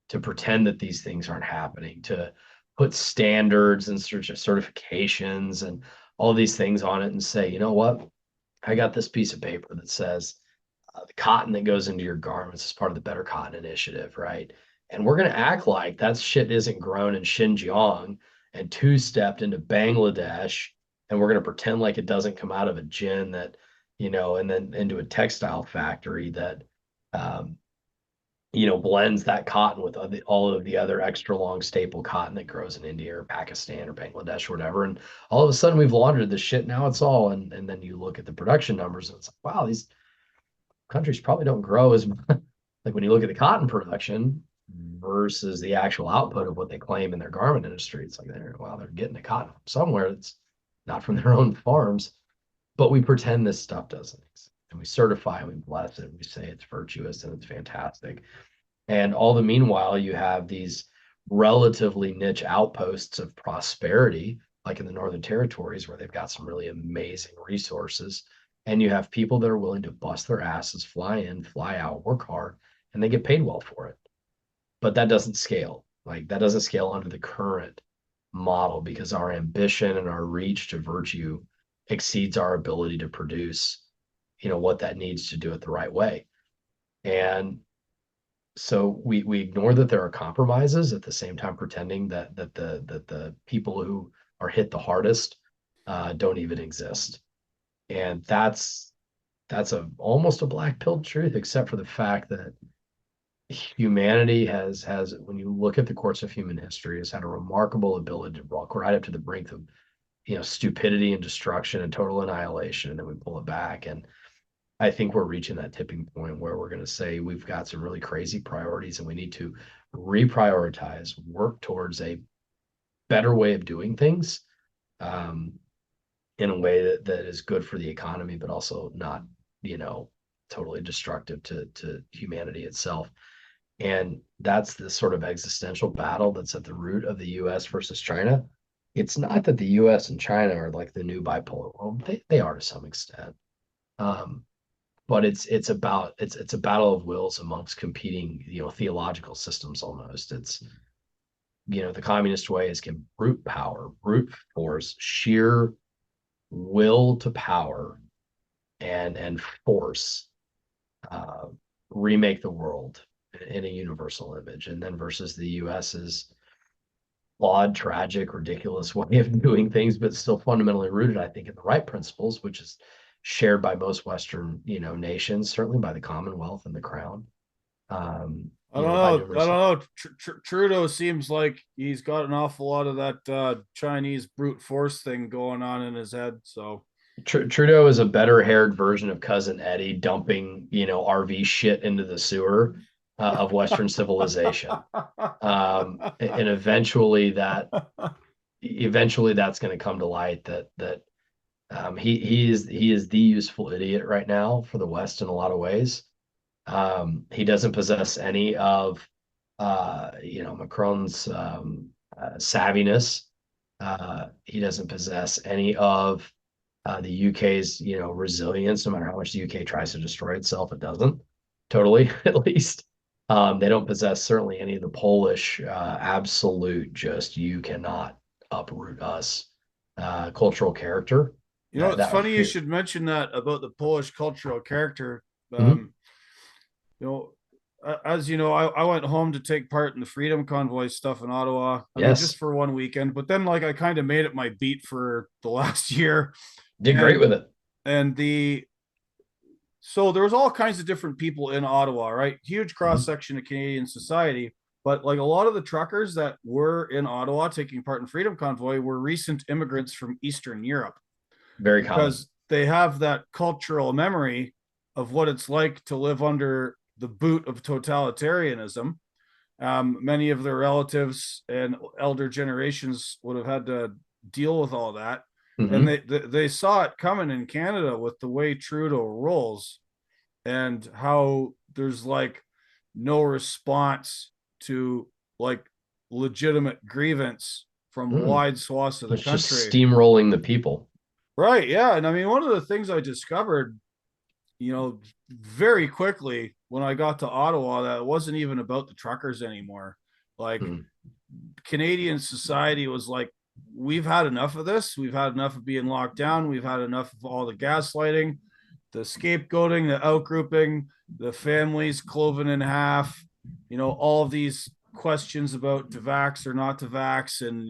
to pretend that these things aren't happening, to put standards and certifications and all these things on it and say, you know what? I got this piece of paper that says the cotton that goes into your garments is part of the Better Cotton Initiative, right? And we're going to act like that shit isn't grown in Xinjiang and two-stepped into Bangladesh, and we're going to pretend like it doesn't come out of a gin that, and then into a textile factory that, um, blends that cotton with all of the other extra long staple cotton that grows in India or Pakistan or Bangladesh or whatever. And all of a sudden we've laundered this shit. Now it's all, and then you look at the production numbers and it's like, wow, these countries probably don't grow as much. Like when you look at the cotton production versus the actual output of what they claim in their garment industry, it's like they're getting the cotton from somewhere that's not from their own farms. But we pretend this stuff doesn't exist. And we certify and we bless it. And we say it's virtuous and it's fantastic. And all the meanwhile, you have these relatively niche outposts of prosperity, like in the Northern Territories, where they've got some really amazing resources. And you have people that are willing to bust their asses, fly in, fly out, work hard, and they get paid well for it. But that doesn't scale. Like that doesn't scale under the current model because our ambition and our reach to virtue exceeds our ability to produce, what that needs to do it the right way. And so we ignore that there are compromises at the same time pretending that the people who are hit the hardest don't even exist. And that's a almost a black pill truth, except for the fact that humanity has when you look at the course of human history, has had a remarkable ability to walk right up to the brink of stupidity and destruction and total annihilation, and then we pull it back. And I think we're reaching that tipping point where we're going to say we've got some really crazy priorities and we need to reprioritize, work towards a better way of doing things, um, in a way that is good for the economy, but also not, totally destructive to humanity itself. And that's the sort of existential battle that's at the root of the US versus China. It's not that the US and China are like the new bipolar world. They are to some extent. Um, but it's a battle of wills amongst competing theological systems. Almost it's the communist way is can brute power, brute force, sheer will to power, and force uh, remake the world in a universal image. And then versus the US's flawed, tragic, ridiculous way of doing things, but still fundamentally rooted, I think, in the right principles, which is shared by most Western, nations, certainly by the Commonwealth and the Crown. I don't By know. I numerous. don't know. Trudeau seems like he's got an awful lot of that Chinese brute force thing going on in his head. So Trudeau is a better haired version of cousin Eddie dumping, RV shit into the sewer of Western civilization. And eventually that's going to come to light that he is the useful idiot right now for the West in a lot of ways. He doesn't possess any of Macron's savviness. He doesn't possess any of the UK's, resilience. No matter how much the UK tries to destroy itself, it doesn't totally, at least. They don't possess certainly any of the Polish absolute, just you cannot uproot us cultural character. It's That funny you should mention that about the Polish cultural character. Mhm. Um, you know, as you know, I went home to take part in the Freedom Convoy stuff in Ottawa. I mean, just Yes, for one weekend, but then like I kind of made it my beat for the last year, did great and with it. and the so there was all kinds of different people in Ottawa, right? Huge cross Mhm. section of Canadian society. But like a lot of the truckers that were in Ottawa taking part in Freedom Convoy were recent immigrants from Eastern Europe Very common. because they have that cultural memory of what it's like to live under the boot of totalitarianism. Many of their relatives and elder generations would have had to deal with all that, and Hmm. they saw it coming in Canada with the way Trudeau rolls and how there's like no response to like legitimate grievance from Mm. wide swaths of the It's just country. steamrolling the people. Right. Yeah. And I mean, one of the things I discovered, very quickly when I got to Ottawa, that it wasn't even about the truckers anymore. Like Mm. Canadian society was like, we've had enough of this. We've had enough of being locked down. We've had enough of all the gaslighting, the scapegoating, the outgrouping, the families cloven in half, all of these questions about to vax or not to vax, and,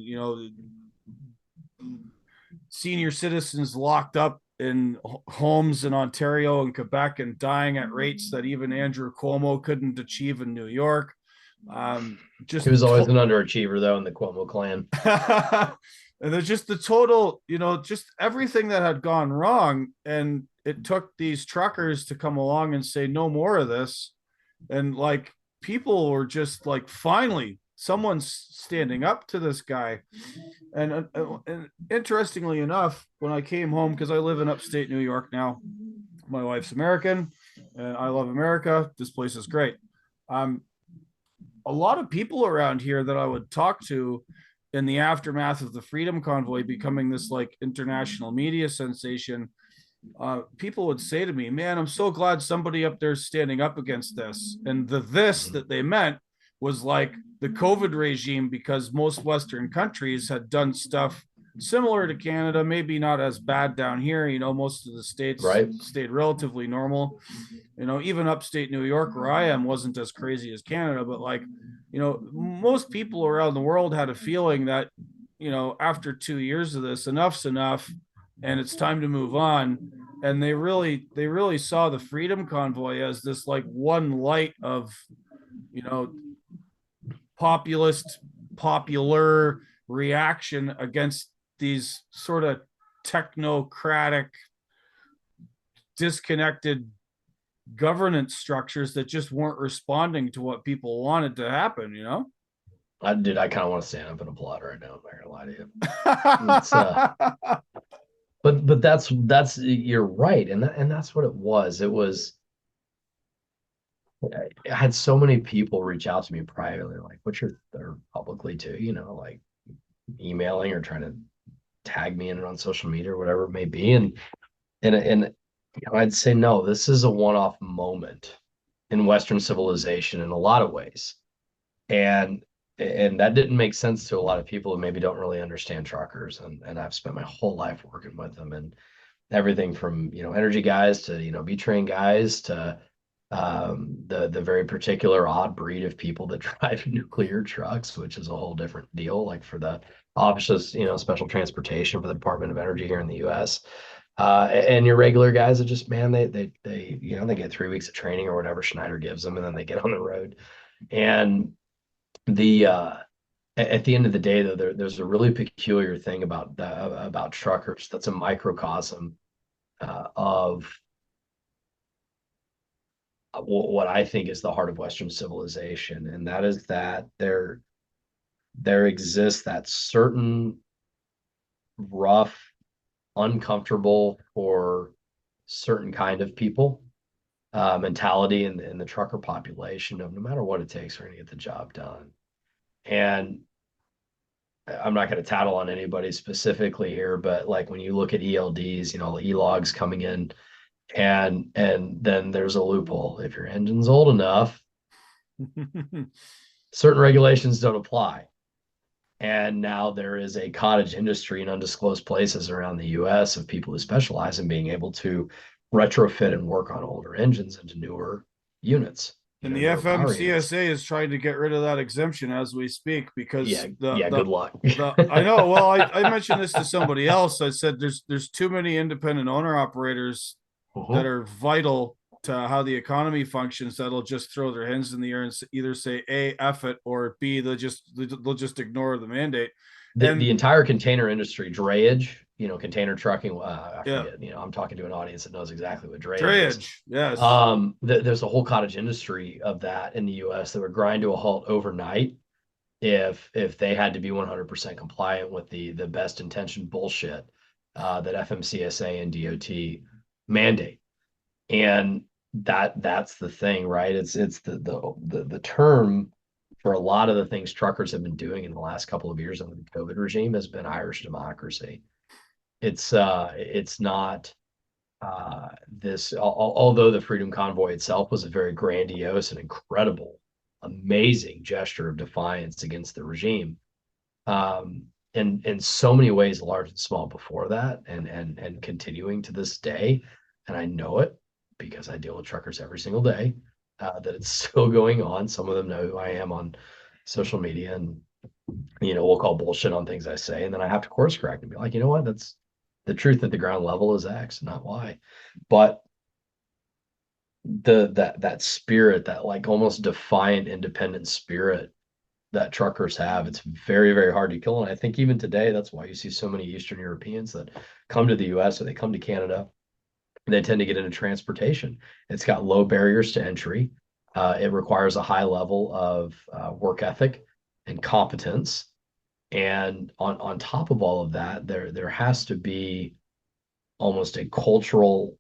senior citizens locked up in homes in Ontario and Quebec and dying at rates that even Andrew Cuomo couldn't achieve in New York. He Just was always an underachiever, though, in the Cuomo clan. and there's just the total, just everything that had gone wrong. And it took these truckers to come along and say, no more of this. And like people were just like, finally, someone's standing up to this guy. And interestingly enough, when I came home, because I live in upstate New York now, my wife's American and I love America. This place is great. Um, a lot of people around here that I would talk to in the aftermath of the Freedom Convoy becoming this like international media sensation, people would say to me, "Man, I'm so glad somebody up there is standing up against this." And the this Mhm. that they meant was like the COVID regime, because most Western countries had done stuff similar to Canada, maybe not as bad down here. Most of the states Right? stayed relatively normal. Even upstate New York, where I am, wasn't as crazy as Canada, but like, most people around the world had a feeling that, after 2 years of this, enough's enough and it's time to move on. And they really saw the Freedom Convoy as this like one light of, you know, populist, popular reaction against these sort of technocratic, disconnected governance structures that just weren't responding to what people wanted to happen. I kind of want to stand up and applaud right now. I'm not gonna lie to you. It's but that's you're right, and that's what it was. It was I had so many people reach out to me privately, like, what's your or publicly too, like emailing or trying to tag me in it on social media or whatever it may be. And I'd say no, this is a one-off moment in Western civilization in a lot of ways. And and that didn't make sense to a lot of people who maybe don't really understand truckers. And I've spent my whole life working with them and everything from energy guys to B train guys to the very particular odd breed of people that drive nuclear trucks, which is a whole different deal. Like for the offices, special transportation for the Department of Energy here in the U.S. And your regular guys are just, man, they get 3 weeks of training or whatever Schneider gives them, and then they get on the road. And the at the end of the day, though, there's a really peculiar thing about truckers that's a microcosm of what I think is the heart of Western civilization, and that is that there exists that certain rough, uncomfortable for certain kind of people mentality in the trucker population of no matter what it takes, we're going to get the job done. And I'm not going to tattle on anybody specifically here, but like when you look at ELDs, e-logs coming in, and then there's a loophole. If your engine's old enough, certain regulations don't apply. And now there is a cottage industry in undisclosed places around the US of people who specialize in being able to retrofit and work on older engines into newer units, And the newer power units. FMCSA is trying to get rid of that exemption as we speak because Yeah, yeah, good luck. the I know. Well, I mentioned this to somebody else. I said there's too many independent owner operators that Uh-huh. are vital to how the economy functions that'll just throw their hands in the air and either say A, F it, or B, they'll just ignore the mandate. The And entire container industry, drayage, container trucking. I yeah, forget. I'm talking to an audience that knows exactly what drayage is. drayage, yes. There's a whole cottage industry of that in the U.S. that would grind to a halt overnight if they had to be 100% compliant with the best intention bullshit that FMCSA and DOT mandate. And that's the thing, right? It's the term for a lot of the things truckers have been doing in the last couple of years under the COVID regime has been Irish democracy. It's not this, although the Freedom Convoy itself was a very grandiose and incredible, amazing gesture of defiance against the regime. In so many ways, large and small before that, and continuing to this day, and I know it because I deal with truckers every single day. That it's still going on. Some of them know who I am on social media, and we'll call bullshit on things I say, and then I have to course correct and be like, you know what, that's the truth at the ground level is X, not Y. But that spirit, that like almost defiant, independent spirit that truckers have, it's very, very hard to kill. And I think even today, that's why you see so many Eastern Europeans that come to the US or they come to Canada. They tend to get into transportation. It's got low barriers to entry. It requires a high level of work ethic and competence. And on top of all of that, there has to be almost a cultural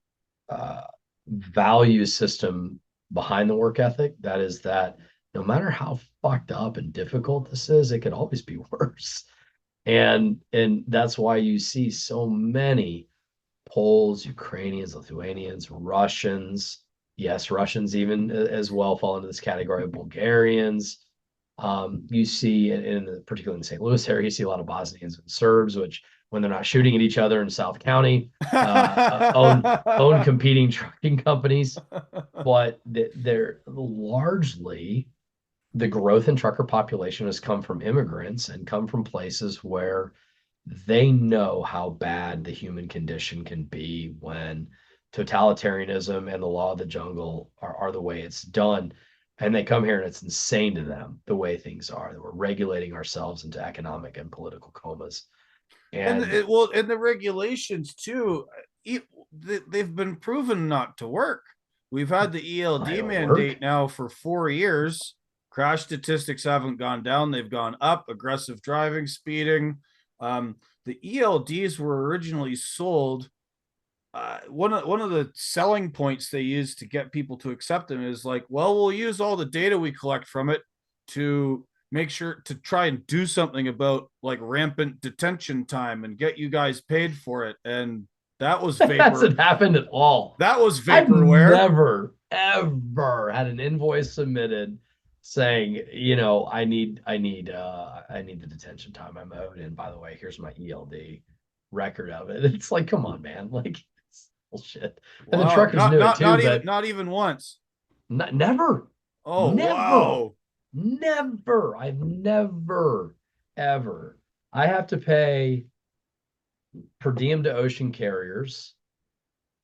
uh, value system behind the work ethic. That is that no matter how fucked up and difficult this is, it could always be worse. And that's why you see so many Poles, Ukrainians, Lithuanians, Russians. Yes, Russians even as well fall into this category of Bulgarians. You see, particularly in the St. Louis area, you see a lot of Bosnians and Serbs, which when they're not shooting at each other in South County, own competing trucking companies. But they're largely the growth in trucker population has come from immigrants and come from places where they know how bad the human condition can be when totalitarianism and the law of the jungle are the way it's done. And they come here and it's insane to them the way things are, that we're regulating ourselves into economic and political comas. And And and the regulations too, they've been proven not to work. We've had the I ELD don't work. mandate now for 4 years. Crash statistics haven't gone down; they've gone up. Aggressive driving, speeding. The ELDs were originally sold. One of the selling points they use to get people to accept them is like, well, we'll use all the data we collect from it to make sure to try and do something about like rampant detention time and get you guys paid for it. And that was That vapor. hasn't happened at all. That was I've vaporware. never, ever had an invoice submitted saying, I need the detention time I'm owed. And by the way, here's my ELD record of it. It's like, come on, man. Like, it's bullshit. And the Wow. truckers knew it too, but Not even once. never, Oh never, wow. never. I've never, ever. I have to pay per diem to ocean carriers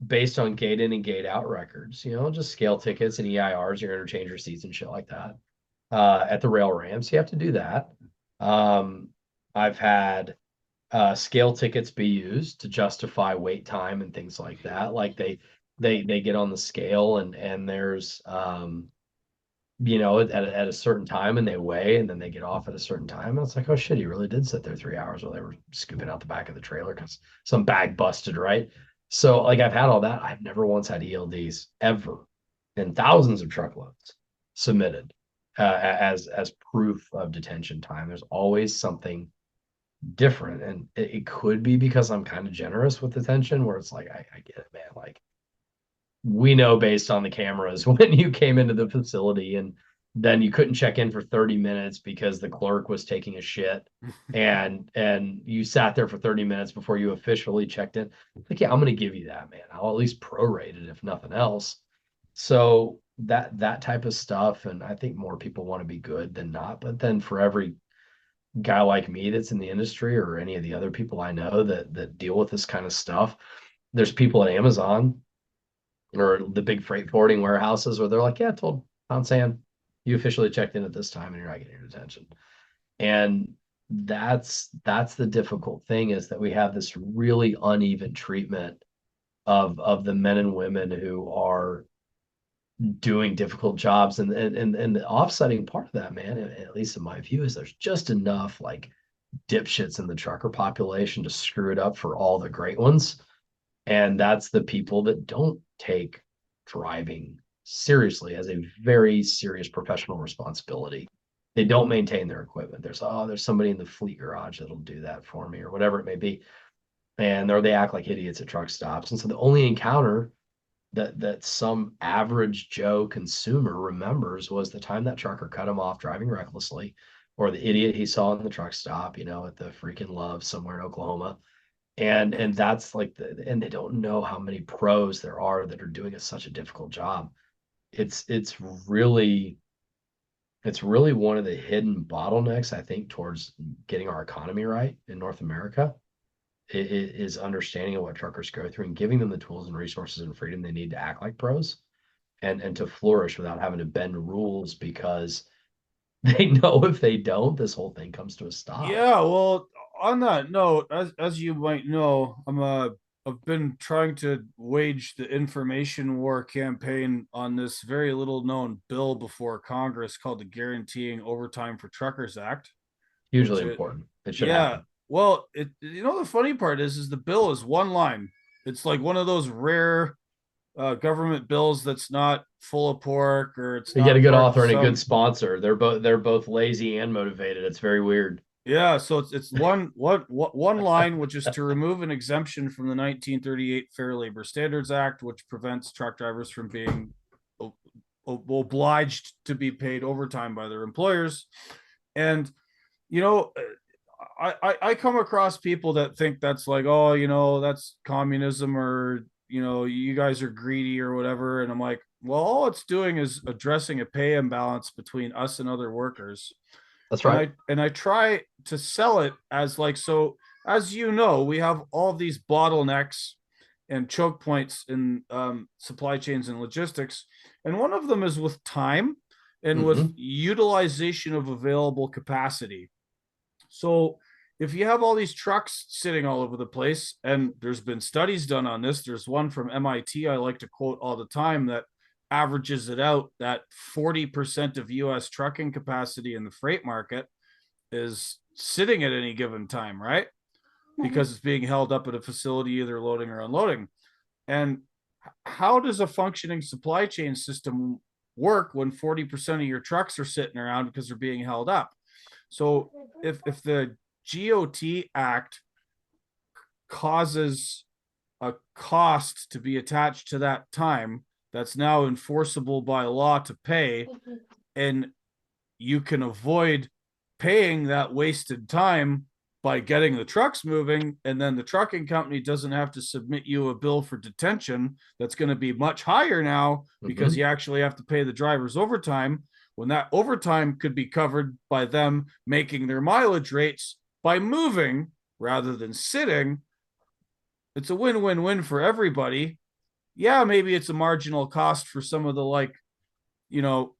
based on gate in and gate out records, just scale tickets and EIRs, your interchange receipts and shit like that. At the rail ramps, you have to do that. I've had scale tickets be used to justify wait time and things like that. Like they get on the scale and there's at a certain time and they weigh and then they get off at a certain time. And it's like, oh shit, he really did sit there 3 hours while they were scooping out the back of the trailer because some bag busted, right? So like I've had all that. I've never once had ELDs ever, and thousands of truckloads submitted as proof of detention time. There's always something different. And it could be because I'm kind of generous with attention, where it's like, I get it, man. Like, we know based on the cameras when you came into the facility and then you couldn't check in for 30 minutes because the clerk was taking a shit, and you sat there for 30 minutes before you officially checked in. Like, yeah, I'm going to give you that, man. I'll at least prorate it if nothing else. So that type of stuff, and I think more people want to be good than not. But then for every guy like me that's in the industry, or any of the other people I know that deal with this kind of stuff, there's people at Amazon or the big freight forwarding warehouses where they're like, yeah, I told Pound Sand, you officially checked in at this time and you're not getting your attention. And that's the difficult thing, is that we have this really uneven treatment of the men and women who are doing difficult jobs. And the offsetting part of that, man, at least in my view, is there's just enough like dipshits in the trucker population to screw it up for all the great ones. And that's the people that don't take driving seriously as a very serious professional responsibility. They don't maintain their equipment. There's somebody in the fleet garage that'll do that for me, or whatever it may be. And or they act like idiots at truck stops. And so the only encounter that some average Joe consumer remembers was the time that trucker cut him off driving recklessly, or the idiot he saw in the truck stop, at the freaking Love somewhere in Oklahoma. And that's like and they don't know how many pros there are that are doing such a difficult job. It's it's really it's really one of the hidden bottlenecks, I think, towards getting our economy right in North America. It is understanding of what truckers go through and giving them the tools and resources and freedom they need to act like pros, and to flourish without having to bend rules because they know if they don't, this whole thing comes to a stop. Yeah, well, on that note, as you might know, I've been trying to wage the information war campaign on this very little known bill before Congress called the Guaranteeing Overtime for Truckers Act, Hugely which it important. It should yeah, happen. well, the funny part is the bill is one line. It's like one of those rare government bills that's not full of pork, or it's You get a not good part of author and a good some. sponsor. They're both lazy and motivated. It's very weird. Yeah, so it's one line, which is to remove an exemption from the 1938 Fair Labor Standards Act, which prevents truck drivers from being obliged to be paid overtime by their employers. And you know, I come across people that think that's like, oh, that's communism, or you guys are greedy or whatever. And I'm like, well, all it's doing is addressing a pay imbalance between us and other workers. That's and right. I try to sell it as like, so as we have all these bottlenecks and choke points in supply chains and logistics, and one of them is with time and with Mm-hmm. utilization of available capacity. So if you have all these trucks sitting all over the place, and there's been studies done on this, there's one from MIT I like to quote all the time that averages it out that 40% of US trucking capacity in the freight market is sitting at any given time, right? Because it's being held up at a facility, either loading or unloading. And how does a functioning supply chain system work when 40% of your trucks are sitting around because they're being held up? So if the GOT Act causes a cost to be attached to that time that's now enforceable by law to pay, and you can avoid paying that wasted time by getting the trucks moving, and then the trucking company doesn't have to submit you a bill for detention that's going to be much higher now because Mm-hmm. you actually have to pay the drivers overtime, when that overtime could be covered by them making their mileage rates by moving rather than sitting. It's a win-win-win for everybody. Yeah, maybe it's a marginal cost for some of the, like, you know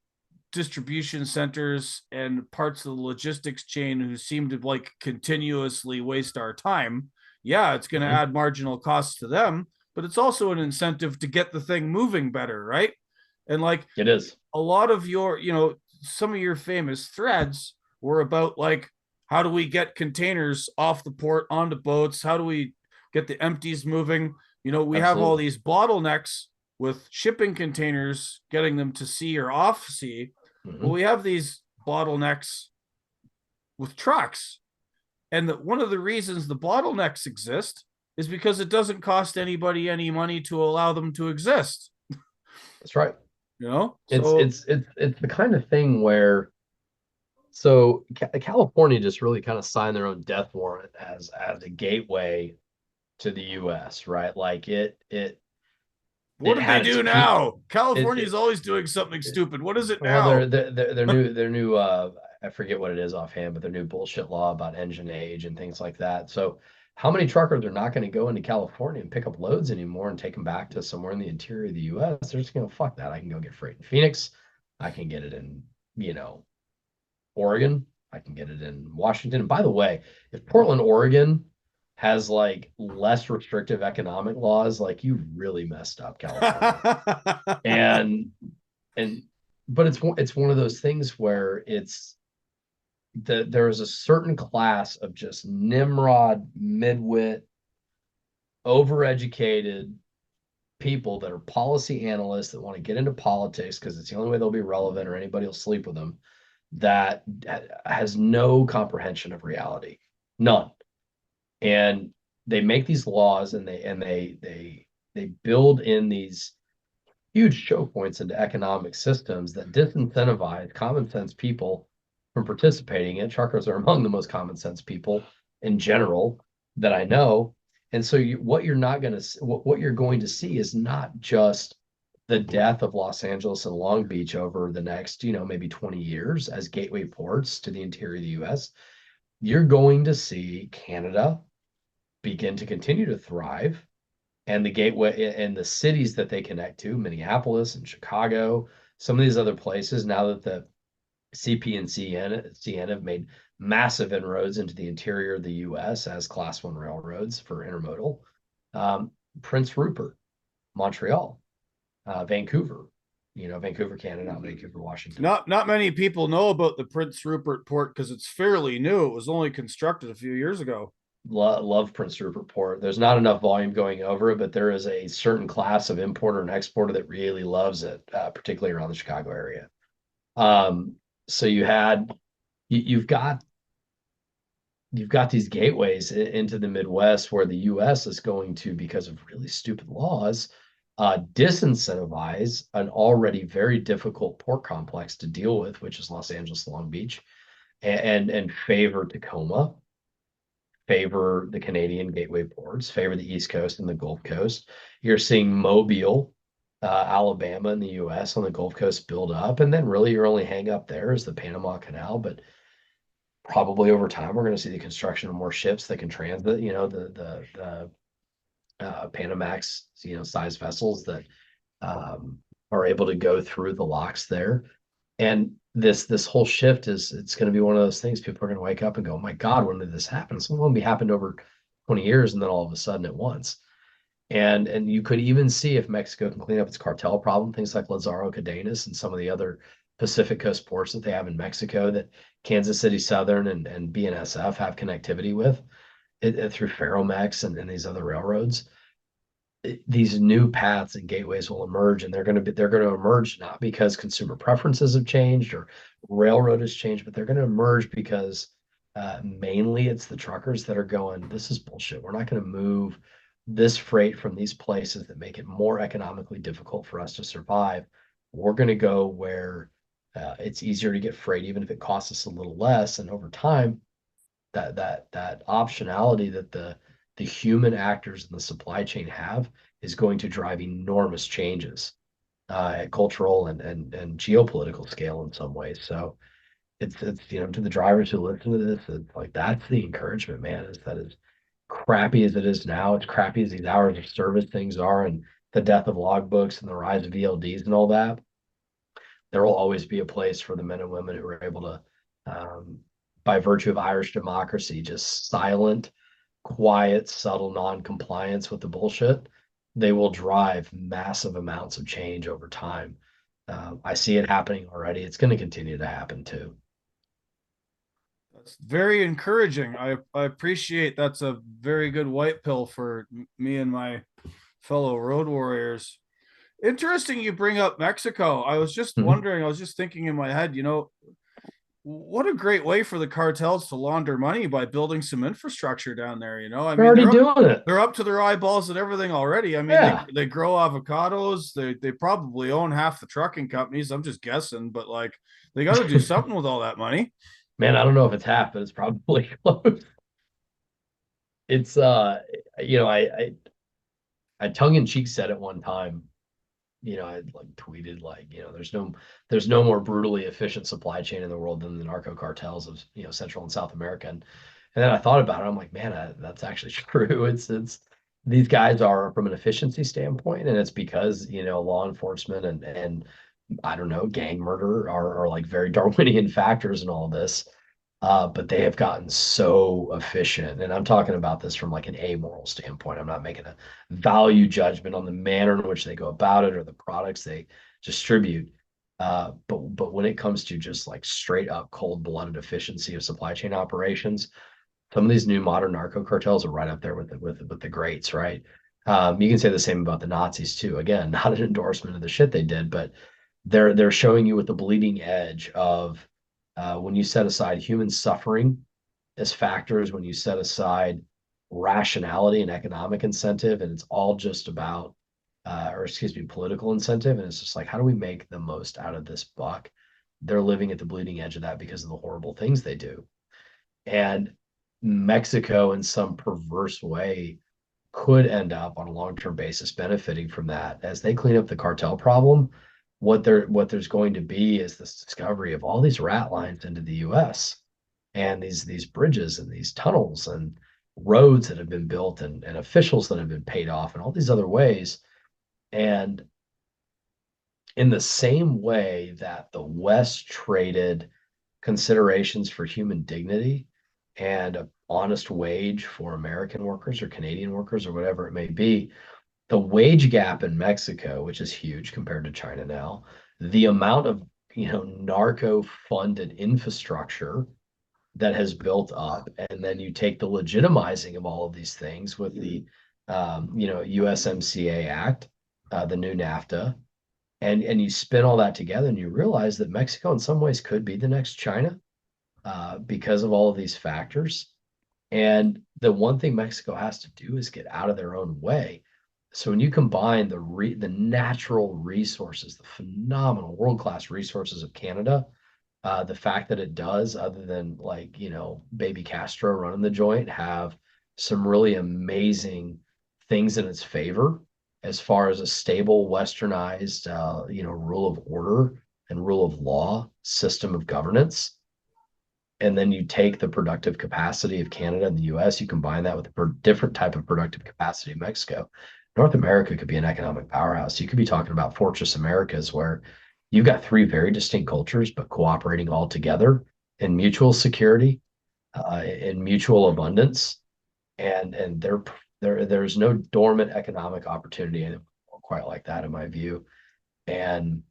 distribution centers and parts of the logistics chain who seem to like continuously waste our time. Yeah, it's going to Mm-hmm. add marginal costs to them, but it's also an incentive to get the thing moving better, right? And like It is. a lot of your, some of your famous threads were about like, how do we get containers off the port onto boats? How do we get the empties moving? We have all Absolutely. these bottlenecks with shipping containers, getting them to sea or off sea. Well, Mm-hmm. we have these bottlenecks with trucks. And one of the reasons the bottlenecks exist is because it doesn't cost anybody any money to allow them to exist. That's right. You know, It's so it's it's it's the kind of thing where so California just really kind of signed their own death warrant as a gateway to the U.S. Right? Like what it did they had its do peak. now? It, California is it always doing something stupid. What is it well, now? their new I forget what it is offhand, but their new bullshit law about engine age and things like that. So how many truckers are not going to go into California and pick up loads anymore and take them back to somewhere in the interior of the U.S.? They're just going to fuck that. I can go get freight in Phoenix. I can get it in, Oregon. I can get it in Washington. And by the way, if Portland, Oregon has like less restrictive economic laws, like you really messed up California. And and but it's one of those things where there is a certain class of just Nimrod, midwit, overeducated people that are policy analysts that want to get into politics because it's the only way they'll be relevant or anybody will sleep with them that has no comprehension of reality, none. And they make these laws and they build in these huge choke points into economic systems that disincentivize common sense people from participating in. Truckers are among the most common sense people in general that I know. And so what you're not going to what you're going to see is not just the death of Los Angeles and Long Beach over the next, maybe 20 years as gateway ports to the interior of the US. You're going to see Canada begin to continue to thrive and the gateway and the cities that they connect to, Minneapolis and Chicago, some of these other places, now that the CP and CN have made massive inroads into the interior of the US as class one railroads for intermodal. Prince Rupert, Montreal, Vancouver, Vancouver, Canada, not Vancouver, Washington. Not many people know about the Prince Rupert port because it's fairly new. It was only constructed a few years ago. Love Prince Rupert Port. There's not enough volume going over it, but there is a certain class of importer and exporter that really loves it, particularly around the Chicago area. So you've got these gateways into the Midwest where the U.S. is going to, because of really stupid laws, disincentivize an already very difficult port complex to deal with, which is Los Angeles, Long Beach, and favor Tacoma, favor the Canadian gateway ports, favor the East Coast and the Gulf Coast. You're seeing Mobile, Alabama, in the U.S. on the Gulf Coast build up, and then really your only hang up there is the Panama Canal. But probably over time, we're going to see the construction of more ships that can transit. The Panamax, size vessels that are able to go through the locks there. And this whole shift it's going to be one of those things people are going to wake up and go, oh my God, when did this happen? It's going to be happened over 20 years and then all of a sudden at once. And you could even see if Mexico can clean up its cartel problem, things like Lazaro Cadenas and some of the other Pacific Coast ports that they have in Mexico that Kansas City Southern and BNSF have connectivity with through Ferromex and these other railroads. These new paths and gateways will emerge, and they're going to emerge not because consumer preferences have changed or railroad has changed, but they're going to emerge because mainly it's the truckers that are going, this is bullshit. We're not going to move this freight from these places that make it more economically difficult for us to survive. We're going to go where it's easier to get freight, even if it costs us a little less. And over time, that optionality that the human actors in the supply chain have is going to drive enormous changes at cultural and geopolitical scale in some ways. So it's to the drivers who listen to this, it's like that's the encouragement, man, is that as crappy as it is now, as crappy as these hours of service things are, and the death of logbooks and the rise of VLDs and all that, there will always be a place for the men and women who are able to, by virtue of Irish democracy, just silent, quiet, subtle non-compliance with the bullshit. They will drive massive amounts of change over time. I see it happening already. It's going to continue to happen too. That's very encouraging. I appreciate that's a very good white pill for me and my fellow road warriors. Interesting you bring up Mexico. I was just Mhm. wondering, I was just thinking in my head, what a great way for the cartels to launder money by building some infrastructure down there. I They're mean, already doing it. they're up to their eyeballs and everything already. I mean, Yeah, they grow avocados. They probably own half the trucking companies. I'm just guessing, but like they got to do something with all that money. man. I don't know if it's half, but it's probably close. It's you know, I tongue in cheek said at one time, I like tweeted like, there's no more brutally efficient supply chain in the world than the narco cartels of, Central and South America. And then I thought about it. I'm like, man, that's actually true. It's these guys are from an efficiency standpoint, and it's because, law enforcement and I don't know, gang murder are like very Darwinian factors in all this. But they have gotten so efficient. And I'm talking about this from like an amoral standpoint. I'm not making a value judgment on the manner in which they go about it or the products they distribute. But when it comes to just like straight up cold-blooded efficiency of supply chain operations, some of these new modern narco cartels are right up there with the greats, right? You can say the same about the Nazis too. Again, not an endorsement of the shit they did, but they're showing you with the bleeding edge of when you set aside human suffering as factors, when you set aside rationality and economic incentive, and it's all just about, or excuse me, political incentive, and it's just like, how do we make the most out of this buck? They're living at the bleeding edge of that because of the horrible things they do. And Mexico, in some perverse way, could end up on a long-term basis benefiting from that as they clean up the cartel problem. What there's going to be is this discovery of all these rat lines into the U.S. and these bridges and these tunnels and roads that have been built and officials that have been paid off and all these other ways. And in the same way that the West traded considerations for human dignity and an honest wage for American workers or Canadian workers or whatever it may be, the wage gap in Mexico, which is huge compared to China now, the amount of narco funded infrastructure that has built up, and then you take the legitimizing of all of these things with the USMCA Act, the new NAFTA, and you spin all that together, and you realize that Mexico, in some ways, could be the next China because of all of these factors. And the one thing Mexico has to do is get out of their own way. So when you combine the natural resources, the phenomenal world class resources of Canada, the fact that it does, other than like baby Castro running the joint, have some really amazing things in its favor as far as a stable, westernized, rule of order and rule of law system of governance, and then you take the productive capacity of Canada and the US, you combine that with a different type of productive capacity of Mexico. North America could be an economic powerhouse. You could be talking about Fortress Americas, where you've got three very distinct cultures, but cooperating all together in mutual security, in mutual abundance, and there's no dormant economic opportunity quite like that in my view. And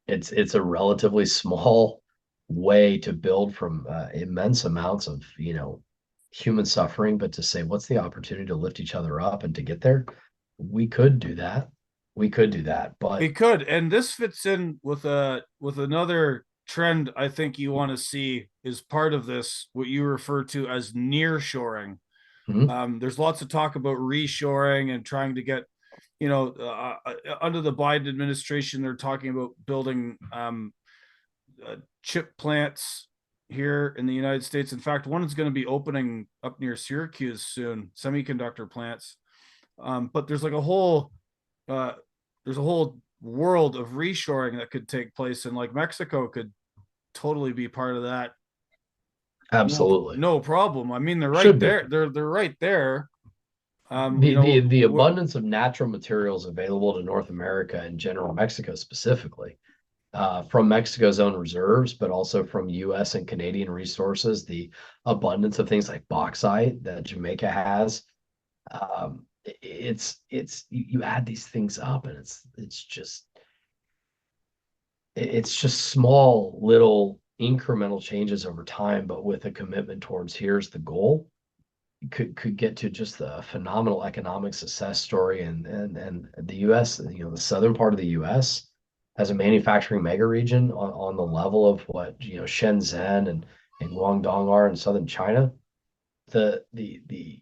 it's a relatively small way to build from immense amounts of human suffering, but to say what's the opportunity to lift each other up and to get there, we could do that. We could do that, but It could, and this fits in with another trend I think you want to see is part of this, what you refer to as near shoring. mhm, There's lots of talk about reshoring and trying to get, under the Biden administration, they're talking about building chip plants here in the United States. In fact, one is going to be opening up near Syracuse soon, semiconductor plants. But uh, there's a whole world of reshoring that could take place, and like Mexico could totally be part of that. No, absolutely no problem. I mean, they're right should be. there. They're right there. The abundance of natural materials available to North America and general Mexico specifically, from Mexico's own reserves, but also from U.S. and Canadian resources, the abundance of things like bauxite that Jamaica has. It's you add these things up, and it's just small little incremental changes over time, but with a commitment towards here's the goal, could get to just the phenomenal economic success story. And the U.S., the southern part of the U.S. as a manufacturing mega region on the level of what, Shenzhen and Guangdong are in southern China, the the the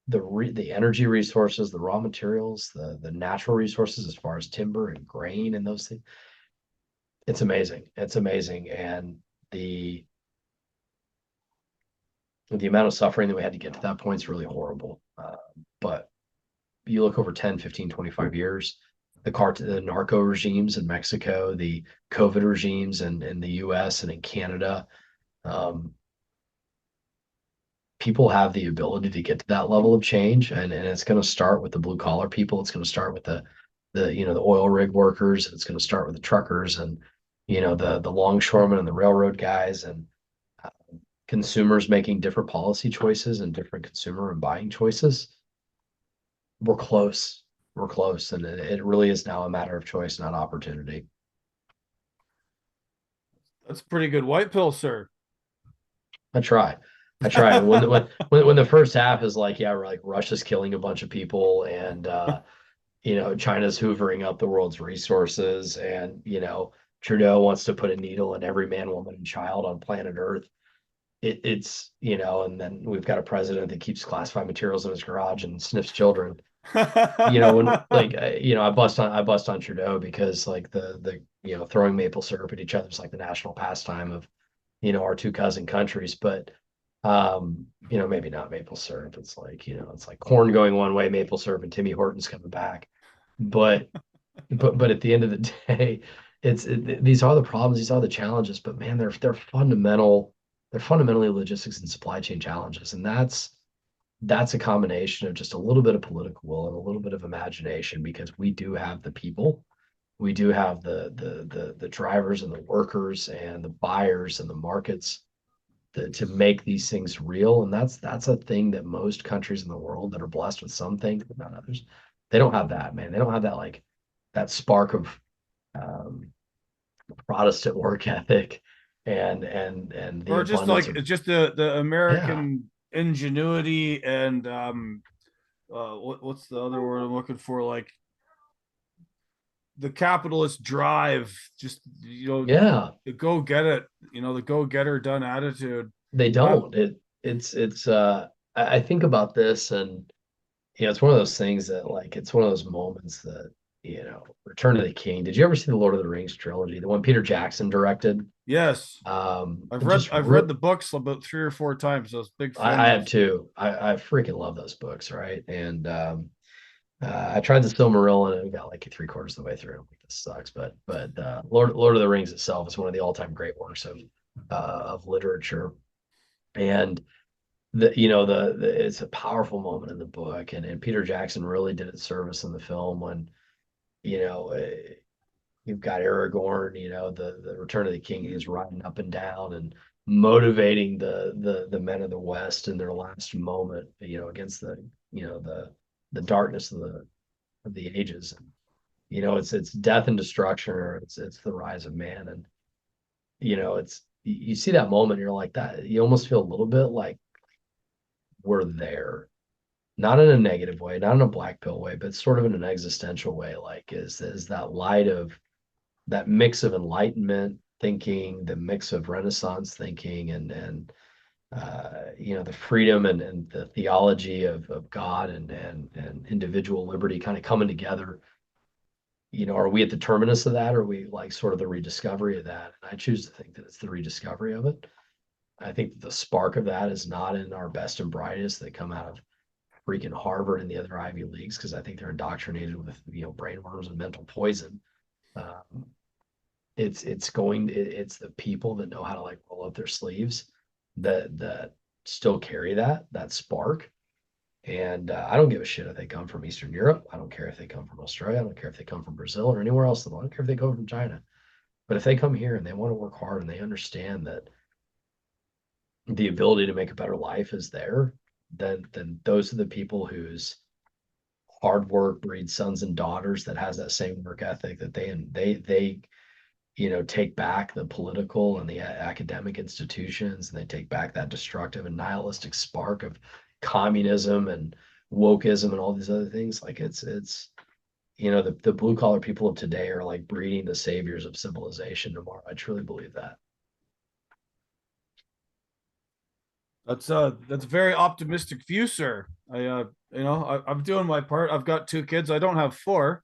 the energy resources, the raw materials, the natural resources as far as timber and grain and those things, it's amazing. It's amazing. And the the amount of suffering that we had to get to that point is really horrible. But you look over 10, 15, 25 years, the narco regimes in Mexico, the COVID regimes in the US and in Canada, um, people have the ability to get to that level of change. And it's going to start with the blue collar people. It's going to start with the oil rig workers. It's going to start with the truckers and, the longshoremen and the railroad guys and uh, consumers making different policy choices and different consumer and buying choices. We're close. We're close. And it really is now a matter of choice, not opportunity. That's a pretty good white pill, sir. I try. I try. When the first half is like, yeah, we're like Russia's killing a bunch of people and China's hoovering up the world's resources and Trudeau wants to put a needle in every man, woman, and child on planet Earth. And then we've got a president that keeps classified materials in his garage and sniffs children. When like I bust on Trudeau because like the throwing maple syrup at each other is like the national pastime of our two cousin countries. But maybe not maple syrup. It's like corn going one way, maple syrup, and Timmy Hortons coming back. But but at the end of the day, these are the problems, these are the challenges. But man, they're fundamental. They're fundamentally logistics and supply chain challenges, and that's a combination of just a little bit of political will and a little bit of imagination because we do have the people, we do have the drivers and the workers and the buyers and the markets to make these things real. And that's a thing that most countries in the world that are blessed with some things but not others, they don't have that, man. They don't have that like that spark of um, Protestant work ethic and the Or just abundance like of just the yeah. American ingenuity and what's the other word I'm looking for? Like the capitalist drive, just Yeah, the go get it, the go getter done attitude. they Um, don't. I think about this and it's one of those things that like it's one of those moments that Return of the King. Did you ever see the Lord of the Rings trilogy, the one Peter Jackson directed? yes, It just I've read the books about 3 or 4 times. I was big I fans have of. too. I freaking love those books, right? And I tried the Silmarillion and I got like 3/4 of the way through. I'm like, this sucks, but Lord of the Rings itself is one of the all time great works of literature, and it's a powerful moment in the book, and Peter Jackson really did it service in the film when you know you've got Aragorn, the Return of the King is riding up and down and motivating the men of the West in their last moment, against the darkness of the ages. And, it's death and destruction, or it's the rise of man. And it's you see that moment, you're like that. You almost feel a little bit like we're there, not in a negative way, not in a black pill way, but sort of in an existential way. Like, is that light of that mix of enlightenment thinking, the mix of Renaissance thinking, and the freedom and the theology of God and individual liberty kind of coming together. Are we at the terminus of that, or are we like sort of the rediscovery of that? And I choose to think that it's the rediscovery of it. I think the spark of that is not in our best and brightest that come out of freaking Harvard and the other Ivy Leagues, because I think they're indoctrinated with brainworms and mental poison. Um, it's the people that know how to like roll up their sleeves that still carry that spark. And I don't give a shit if they come from Eastern Europe. I don't care if they come from Australia. I don't care if they come from Brazil or anywhere else in the world. I don't care if they come from China. But if they come here and they want to work hard and they understand that the ability to make a better life is there, then those are the people whose hard work breeds sons and daughters that has that same work ethic that they take back the political and the academic institutions, and they take back that destructive and nihilistic spark of communism and wokeism and all these other things. Like the blue collar people of today are like breeding the saviors of civilization tomorrow. I truly believe that. That's a very optimistic view, sir. I'm doing my part. I've got two kids. I don't have four.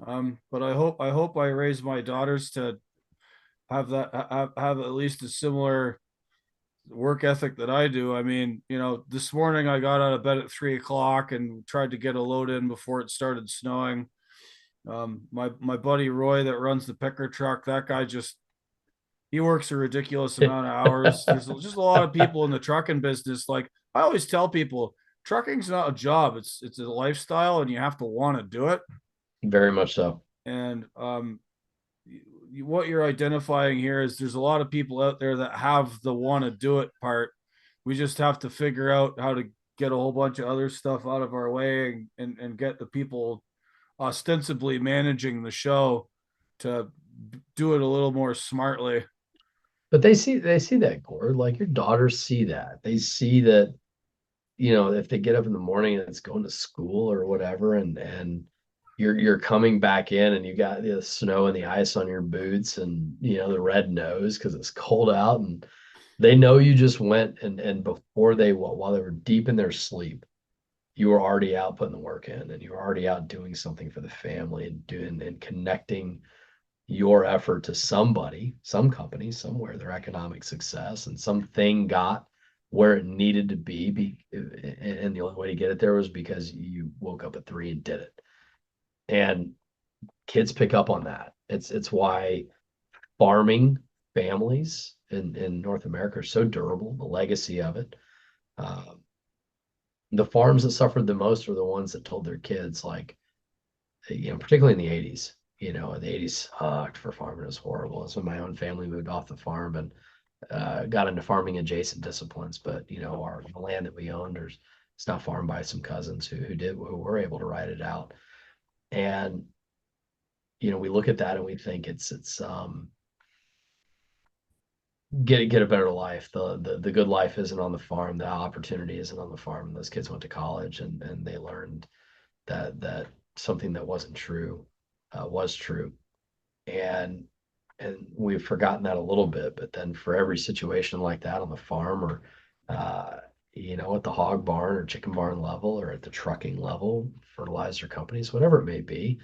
But I hope I raise my daughters to have at least a similar work ethic that I do. I mean, this morning I got out of bed at 3 o'clock and tried to get a load in before it started snowing. My buddy Roy that runs the picker truck, that guy just he works a ridiculous amount of hours. There's just a lot of people in the trucking business. Like I always tell people, trucking's not a job; it's a lifestyle, and you have to want to do it. Very much so. And what you're identifying here is there's a lot of people out there that have the want to do it part. We just have to figure out how to get a whole bunch of other stuff out of our way and get the people ostensibly managing the show to do it a little more smartly. But they see that, Gord. Like your daughters see that. They see that, if they get up in the morning and it's going to school or whatever, and you're coming back in and you got the snow and the ice on your boots and the red nose because it's cold out, and they know you just went and before while they were deep in their sleep, you were already out putting the work in, and you were already out doing something for the family and doing and connecting your effort to somebody, some company, somewhere, their economic success, and something got where it needed to and the only way to get it there was because you woke up at 3 and did it. And kids pick up on that. It's why farming families in North America are so durable, the legacy of it. Um, the farms that suffered the most are the ones that told their kids, like, particularly in the 80s. The 80s sucked for farming. It was horrible. So my own family moved off the farm and got into farming adjacent disciplines. But, the land that we owned, it's now farmed by some cousins who were able to ride it out. And, we look at that and we think it's get a better life. The good life isn't on the farm. The opportunity isn't on the farm. And those kids went to college and they learned that something that wasn't true was true. And we've forgotten that a little bit. But then for every situation like that on the farm, or at the hog barn or chicken barn level, or at the trucking level, fertilizer companies, whatever it may be,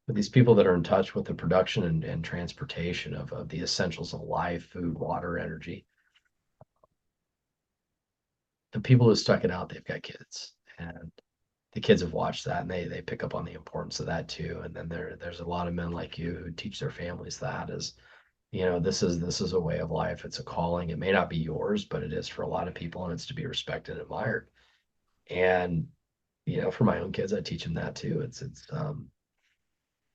but these people that are in touch with the production and transportation of the essentials of life, food, water, energy, the people who stuck it out, they've got kids. And the kids have watched that, and they pick up on the importance of that too. And then there's a lot of men like you who teach their families that is, this is a way of life. It's a calling. It may not be yours, but it is for a lot of people, and it's to be respected and admired. And for my own kids, I teach them that too. It's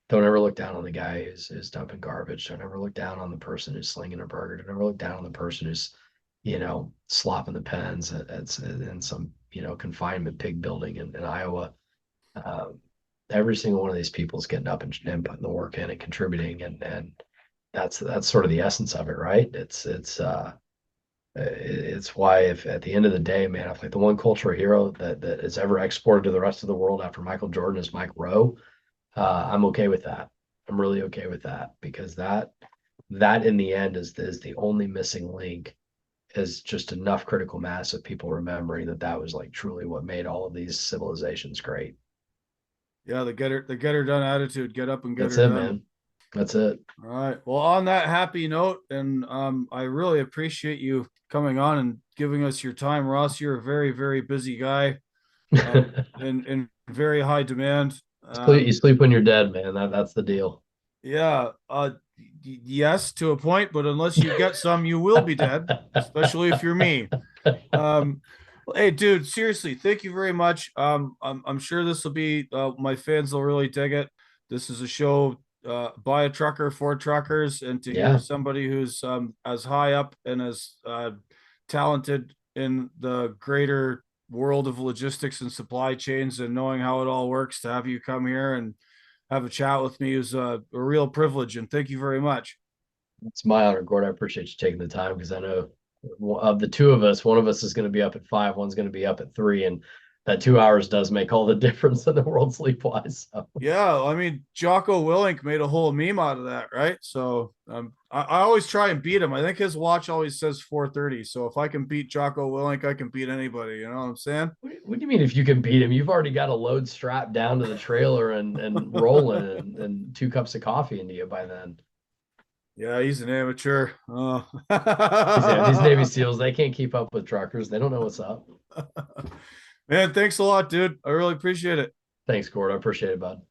don't ever look down on the guy who's dumping garbage. Don't ever look down on the person who's slinging a burger. Don't ever look down on the person who's slopping the pens in some confinement pig building in Iowa. Um, every single one of these people is getting up and putting the work in and contributing, and that's sort of the essence of it, right? It's why, if at the end of the day, man, if like the one cultural hero that is ever exported to the rest of the world after Michael Jordan is Mike Rowe, I'm okay with that. I'm really okay with that, because that in the end is the only missing link, is just enough critical mass of people remembering that was like truly what made all of these civilizations great. Yeah, the get her done attitude, get up and get That's her it, done. man. That's it. All right. Well, on that happy note, and I really appreciate you coming on and giving us your time, Ross. You're a very, very busy guy, in very high demand. You sleep when you're dead, man. That's the deal. Yeah, yes, to a point, but unless you get some, you will be dead, especially if you're me. Um, hey, dude, seriously, thank you very much. I'm sure this will be my fans will really dig it. This is a show by a trucker for truckers, and to hear Yeah, somebody who's as high up and as talented in the greater world of logistics and supply chains and knowing how it all works, to have you come here and have a chat with me is a real privilege. And thank you very much. it's my honor, Gord. I appreciate you taking the time, because I know of the two of us, one of us is going to be up at 5, one's going to be up at 3, and that 2 hours does make all the difference in the world sleep wise. So. Yeah, I mean, Jocko Willink made a whole meme out of that, right? So I always try and beat him. I think his watch always says 4:30. So if I can beat Jocko Willink, I can beat anybody. You know what I'm saying? What do you mean if you can beat him? You've already got a load strapped down to the trailer and rolling and 2 cups of coffee into you by then. Yeah, he's an amateur. Oh. These Navy SEALs, they can't keep up with truckers. They don't know what's up. Man, thanks a lot, dude. I really appreciate it. Thanks, Gord. I appreciate it, bud.